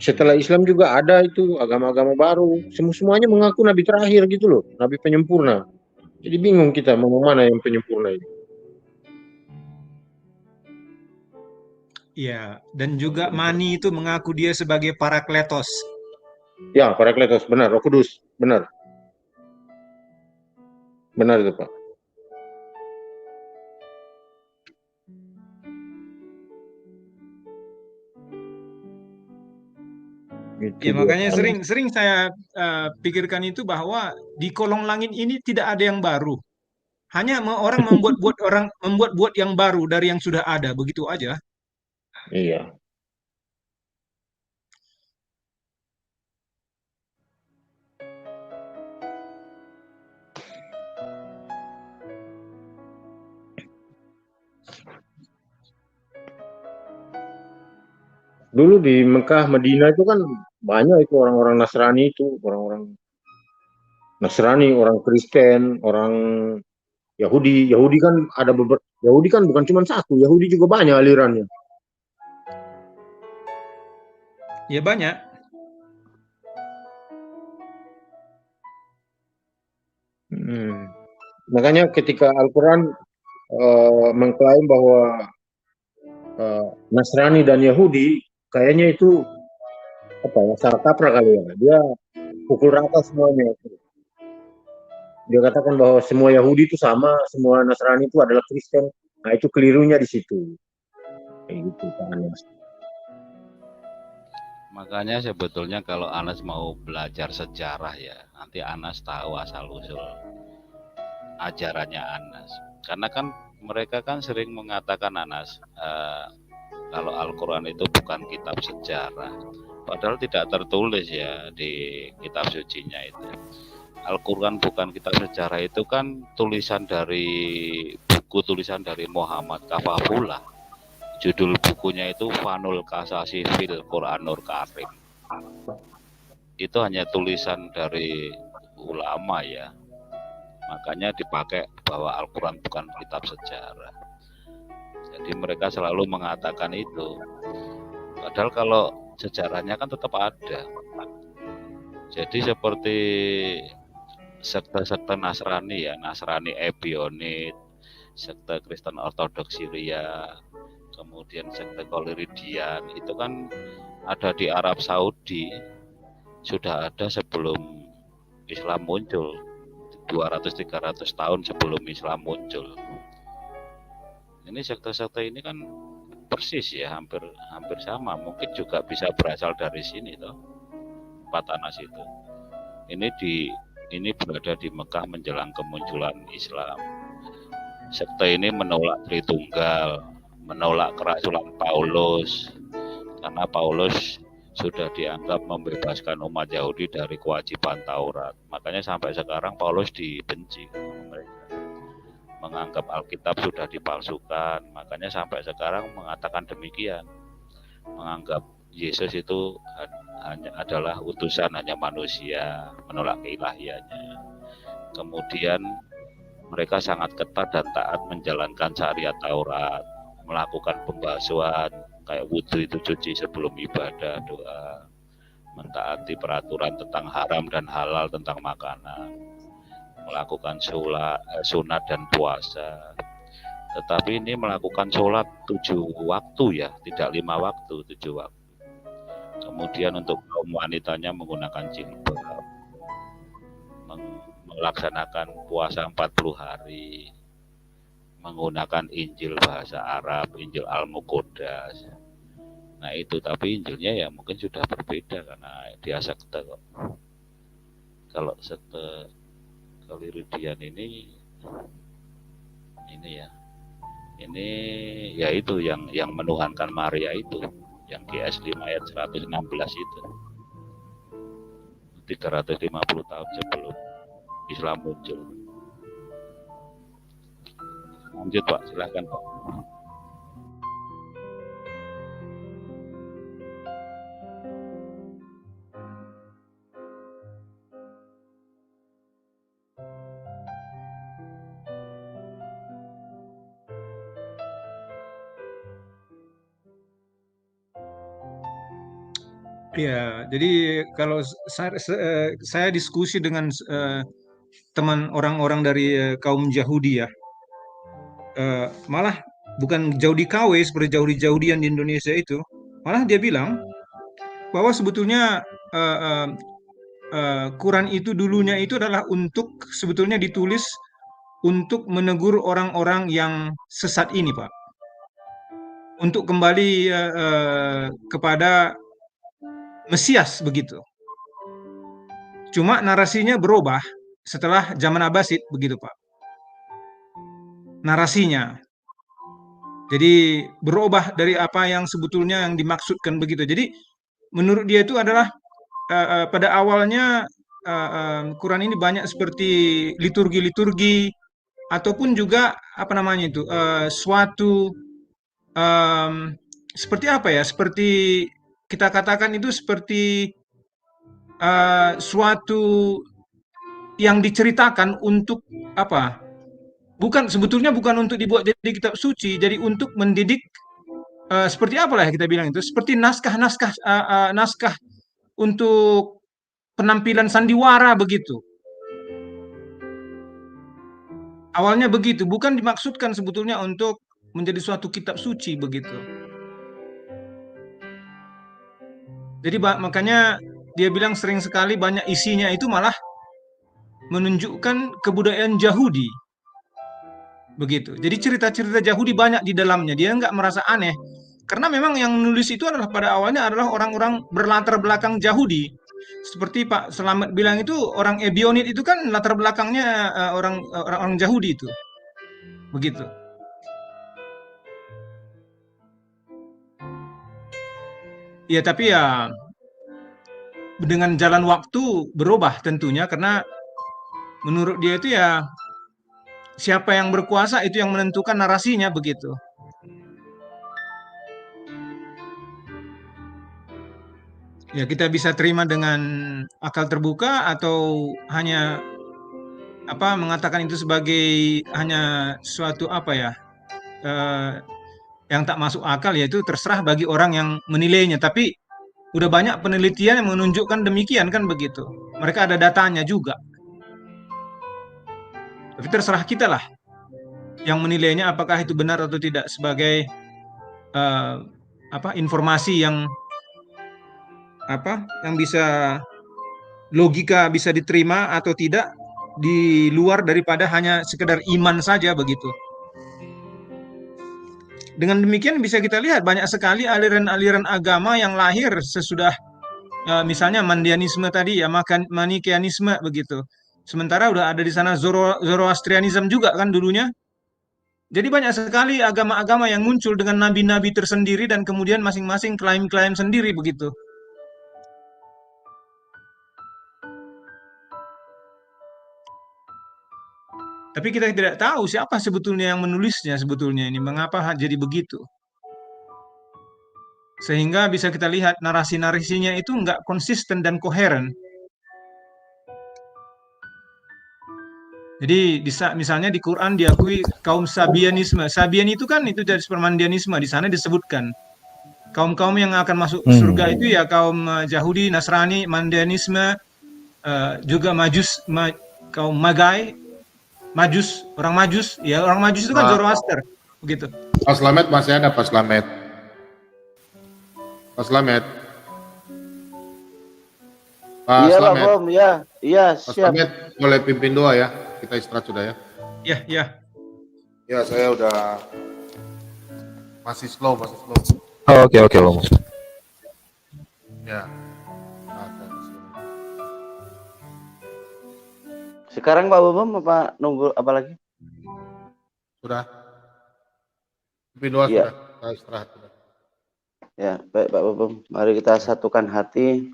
setelah Islam juga ada itu agama-agama baru. Semuanya mengaku nabi terakhir gitu loh, nabi penyempurna. Jadi bingung kita mau mana yang penyempurna itu. Iya, dan juga Mani itu mengaku dia sebagai Parakletos. Ya, Parakletos, benar, Roh Kudus, benar. Benar itu, Pak. Ya, makanya sering saya pikirkan itu bahwa di kolong langit ini tidak ada yang baru. Hanya orang membuat yang baru dari yang sudah ada, begitu aja. Iya. Dulu di Mekah, Madinah itu kan banyak itu orang-orang Nasrani itu, orang-orang Nasrani, orang Kristen, orang Yahudi. Yahudi kan ada beberapa. Yahudi kan bukan cuma satu, Yahudi juga banyak alirannya. Ya banyak. Makanya ketika Al-Quran mengklaim bahwa Nasrani dan Yahudi kayaknya itu salah kaprah kali ya. Dia pukul rata semuanya. Dia katakan bahwa semua Yahudi itu sama, semua Nasrani itu adalah Kristen. Nah itu kelirunya di situ. Kayak gitu Pak Anas. Makanya sebetulnya kalau Anas mau belajar sejarah ya, nanti Anas tahu asal-usul ajarannya Anas. Karena kan mereka kan sering mengatakan Anas, kalau Al-Quran itu bukan kitab sejarah. Padahal tidak tertulis ya di kitab sucinya itu. Al-Quran bukan kitab sejarah itu kan tulisan dari Muhammad Kafafullah. Judul bukunya itu Fanul Kasasi fil Quranul Karim. Itu hanya tulisan dari ulama ya. Makanya dipakai bahwa Al-Quran bukan kitab sejarah. Jadi mereka selalu mengatakan itu. Padahal kalau sejarahnya kan tetap ada. Jadi seperti sekte-sekte Nasrani ya, Nasrani Ebionit, sekte Kristen Ortodoks Syria, kemudian sekte Koliridian, itu kan ada di Arab Saudi, sudah ada sebelum Islam muncul, 200-300 tahun sebelum Islam muncul. Ini sekte-sekte ini kan persis ya, hampir sama, mungkin juga bisa berasal dari sini toh, Pak Anas itu. Ini ini berada di Mekah menjelang kemunculan Islam. Sekte ini menolak Tritunggal, menolak kerasulan Paulus, karena Paulus sudah dianggap membebaskan umat Yahudi dari kewajiban Taurat. Makanya sampai sekarang Paulus dibenci sama mereka, menganggap Alkitab sudah dipalsukan. Makanya sampai sekarang mengatakan demikian, menganggap Yesus itu hanya adalah utusan, hanya manusia, menolak keilahiannya. Kemudian mereka sangat ketat dan taat menjalankan syariat Taurat, melakukan pembasuhan, kayak wudhu itu cuci sebelum ibadah, doa, mentaati peraturan tentang haram dan halal tentang makanan, melakukan sunat dan puasa. Tetapi ini melakukan sholat 7 waktu ya, tidak 5 waktu, 7 waktu. Kemudian untuk kaum wanitanya menggunakan jilbab, melaksanakan puasa 40 hari, menggunakan Injil bahasa Arab, Injil Al-Muqaddas. Nah itu, tapi Injilnya ya mungkin sudah berbeda karena dia sekte kok. Kalau sekte Kelirudian ini ya, ini ya itu yang menuhankan Maria itu, yang GS 5 ayat 116 itu, 350 tahun sebelum Islam muncul. Lanjut Pak, silahkan Pak. Ya, jadi kalau saya diskusi dengan teman orang-orang dari kaum Yahudi ya, malah bukan Yahudi KW seperti Yahudi-Yahudian di Indonesia itu, malah dia bilang bahwa sebetulnya Quran itu dulunya itu adalah sebetulnya ditulis untuk menegur orang-orang yang sesat ini, Pak, untuk kembali kepada Mesias begitu. Cuma narasinya berubah setelah zaman Abbasid begitu, Pak. Narasinya. Jadi berubah dari apa yang sebetulnya yang dimaksudkan begitu. Jadi menurut dia itu adalah pada awalnya Quran ini banyak seperti liturgi-liturgi ataupun juga apa namanya itu suatu seperti apa ya? Seperti kita katakan itu seperti suatu yang diceritakan untuk apa? Sebetulnya bukan untuk dibuat jadi kitab suci, jadi untuk mendidik seperti apalah ya kita bilang itu, seperti naskah untuk penampilan sandiwara begitu. Awalnya begitu, bukan dimaksudkan sebetulnya untuk menjadi suatu kitab suci begitu. Jadi makanya dia bilang sering sekali banyak isinya itu malah menunjukkan kebudayaan Yahudi. Begitu. Jadi cerita-cerita Yahudi banyak di dalamnya. Dia nggak merasa aneh. Karena memang yang menulis itu adalah pada awalnya adalah orang-orang berlatar belakang Yahudi. Seperti Pak Selamat bilang itu, orang Ebionit itu kan latar belakangnya orang Yahudi itu. Begitu. Ya, tapi ya dengan jalan waktu berubah tentunya, karena menurut dia itu ya siapa yang berkuasa itu yang menentukan narasinya begitu. Ya, kita bisa terima dengan akal terbuka atau hanya mengatakan itu sebagai hanya suatu yang tak masuk akal, yaitu terserah bagi orang yang menilainya. Tapi udah banyak penelitian yang menunjukkan demikian kan begitu. Mereka ada datanya juga. Tapi terserah kita lah yang menilainya apakah itu benar atau tidak sebagai informasi yang bisa logika bisa diterima atau tidak, di luar daripada hanya sekedar iman saja begitu. Dengan demikian bisa kita lihat banyak sekali aliran-aliran agama yang lahir sesudah misalnya Mandianisme tadi ya, Manikeanisme begitu. Sementara udah ada di sana Zoroastrianism juga kan dulunya. Jadi banyak sekali agama-agama yang muncul dengan nabi-nabi tersendiri dan kemudian masing-masing klaim-klaim sendiri begitu. Tapi kita tidak tahu siapa sebetulnya yang menulisnya sebetulnya ini, mengapa jadi begitu. Sehingga bisa kita lihat narasi-narasinya itu nggak konsisten dan koheren. Jadi misalnya di Quran diakui kaum Sabianisme. Sabian itu kan itu dari Permandianisme. Di sana disebutkan kaum-kaum yang akan masuk surga itu ya kaum Yahudi, Nasrani, Mandianisme, juga kaum Magai, Majus, orang Majus. Ya orang Majus itu kan Zoroaster, begitu. Pak Slamet masih ada, Pak Slamet. Pak Slamet. Pak Iya Pak Slamet. Bom, ya, iya Pak siap. Slamet boleh pimpin doa ya. Kita istirahat sudah ya. Ya, ya. Ya, saya udah masih slow. Oh, oke, Om. Ya. Sekarang Pak Bom apa nunggu apa lagi? Sudah. Pimpin doa Iya. sudah. Kita istirahat sudah. Ya, baik Pak Bom. Mari kita satukan hati.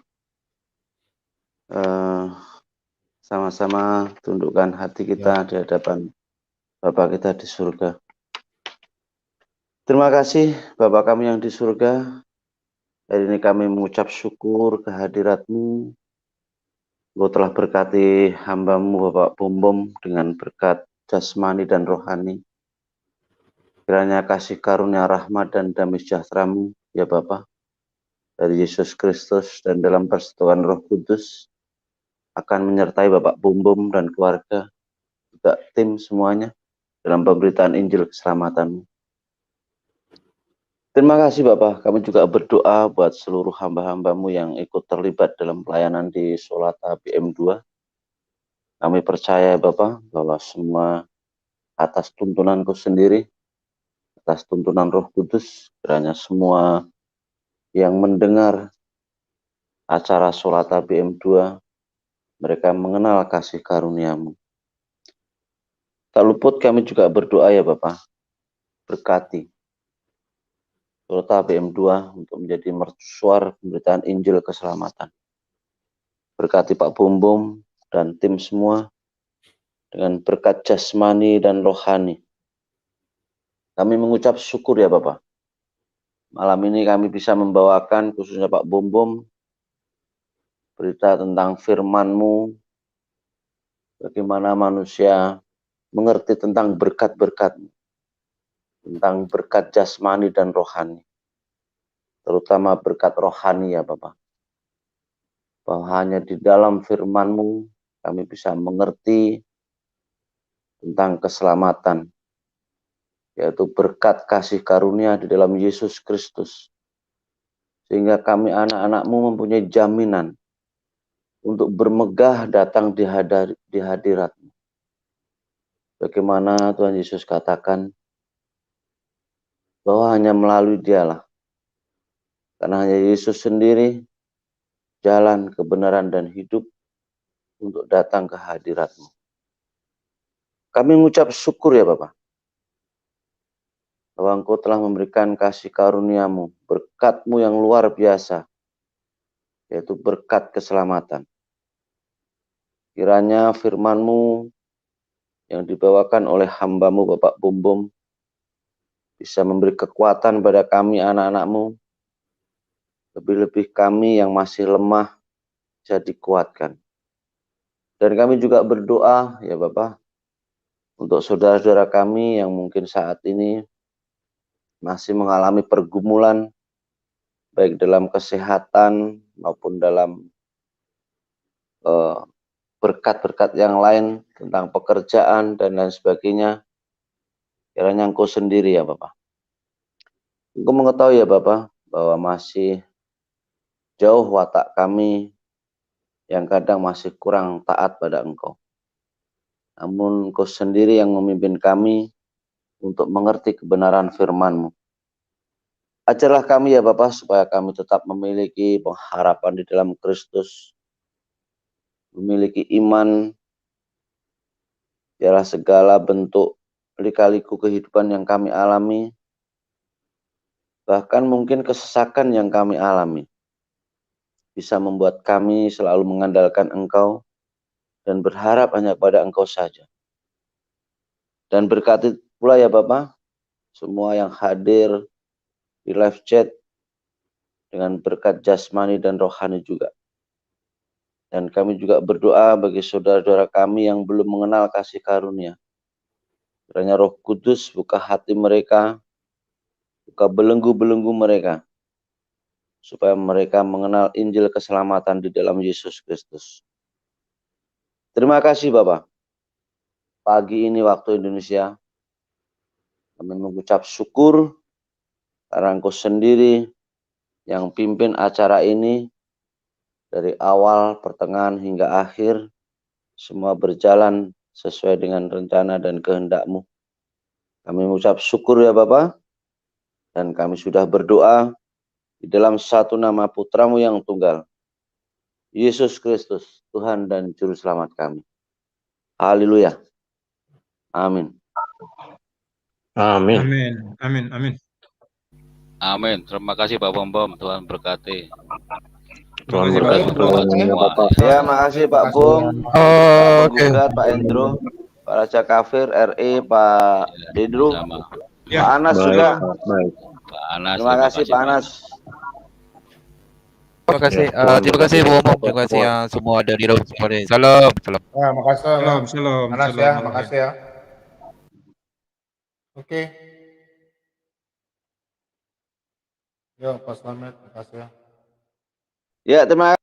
Sama-sama tundukkan hati kita di hadapan Bapa kita di surga. Terima kasih Bapa kami yang di surga. Hari ini kami mengucap syukur kehadirat-Mu. Engkau telah berkati hamba-Mu Bapak Bom dengan berkat jasmani dan rohani. Kiranya kasih karunia rahmat dan damai sejahtera-Mu ya Bapa, dari Yesus Kristus dan dalam persekutuan Roh Kudus akan menyertai Bapak Bom dan keluarga, juga tim semuanya dalam pemberitaan Injil keselamatan-Mu. Terima kasih Bapak, kami juga berdoa buat seluruh hamba-hamba-Mu yang ikut terlibat dalam pelayanan di Solata BM2. Kami percaya Bapak bahwa semua atas tuntunanku sendiri, atas tuntunan Roh Kudus, kiranya semua yang mendengar acara Solata BM2, mereka mengenal kasih karunia-Mu. Tak luput kami juga berdoa ya Bapak, berkati Solata BM2 untuk menjadi mercusuar pemberitaan Injil keselamatan. Berkati Pak Bom dan tim semua dengan berkat jasmani dan rohani. Kami mengucap syukur ya Bapak. Malam ini kami bisa membawakan khususnya Pak Bom berita tentang firman-Mu, bagaimana manusia mengerti tentang berkat-berkat, tentang berkat jasmani dan rohani, terutama berkat rohani ya Bapak. Bahwa hanya di dalam firman-Mu kami bisa mengerti tentang keselamatan, yaitu berkat kasih karunia di dalam Yesus Kristus. Sehingga kami anak-anak-Mu mempunyai jaminan untuk bermegah datang di hadirat-Mu. Bagaimana Tuhan Yesus katakan bahwa hanya melalui Dialah, karena hanya Yesus sendiri jalan kebenaran dan hidup untuk datang ke hadirat-Mu. Kami mengucap syukur ya Bapak, bahwa Engkau telah memberikan kasih karunia-Mu, berkat-Mu yang luar biasa, yaitu berkat keselamatan. Kiranya firman-Mu yang dibawakan oleh hamba-Mu Bapak Bom bisa memberi kekuatan pada kami anak-anak-Mu, lebih-lebih kami yang masih lemah bisa dikuatkan. Dan kami juga berdoa ya Bapak, untuk saudara-saudara kami yang mungkin saat ini masih mengalami pergumulan, baik dalam kesehatan maupun dalam berkat-berkat yang lain tentang pekerjaan dan lain sebagainya. Kiranya Engkau sendiri ya Bapak. Engkau mengetahui ya Bapak bahwa masih jauh watak kami yang kadang masih kurang taat pada Engkau. Namun Engkau sendiri yang memimpin kami untuk mengerti kebenaran firman-Mu. Ajarlah kami ya Bapak supaya kami tetap memiliki pengharapan di dalam Kristus, memiliki iman Biarlah segala bentuk lika-liku kehidupan yang kami alami, bahkan mungkin kesesakan yang kami alami, bisa membuat kami selalu mengandalkan Engkau dan berharap hanya pada Engkau saja. Dan berkati pula ya Bapak, semua yang hadir di live chat dengan berkat jasmani dan rohani juga. Dan kami juga berdoa bagi saudara-saudara kami yang belum mengenal kasih karunia. Kiranya Roh Kudus buka hati mereka, buka belenggu-belenggu mereka, supaya mereka mengenal Injil keselamatan di dalam Yesus Kristus. Terima kasih Bapak. Pagi ini waktu Indonesia, kami mengucap syukur karena Engkau sendiri yang pimpin acara ini dari awal, pertengahan hingga akhir, semua berjalan sesuai dengan rencana dan kehendak-Mu. Kami mengucap syukur ya Bapak, dan kami sudah berdoa di dalam satu nama Putra-Mu yang tunggal, Yesus Kristus, Tuhan dan Juru Selamat kami. Haleluya. Amin. Amin. Amin. Amin. Amin. Amin. Terima kasih Pak Bom. Tuhan berkati. Tuhan Terima kasih, berkati Pak. Semua. Ya, makasih Pak Bung, Pak Penggugat, Pak Endro, Pak Raja Kafir, RE, Pak Dedru, Sama. Ya. Pak Anas Baik, juga. baik. Pak Anas. Terima kasih Pak Anas. Terima kasih. Ya, Terima kasih Pak Umum. Terima kasih yang semua ada di dalam semua ini. Salam. Salam. Ya, makasih. Shalom. Shalom. Anas Shalom. ya, makasih ya. Oke. Yo, Pak Slamet, makasih ya. Ya, terima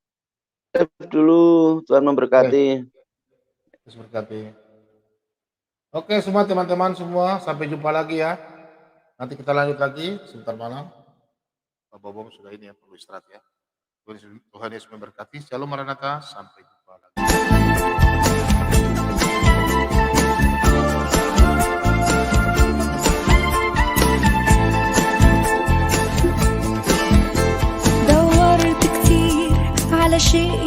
kasih dulu. Tuhan memberkati. Terus berkati. Oke, semua teman-teman semua, sampai jumpa lagi ya. Nanti kita lanjut lagi sebentar malam. Pak Bobom sudah ini ya, perlu istirahat ya. Tuhan Yesus memberkati. Shalom Maranatha, sampai jumpa lagi. دورت كتير على شيء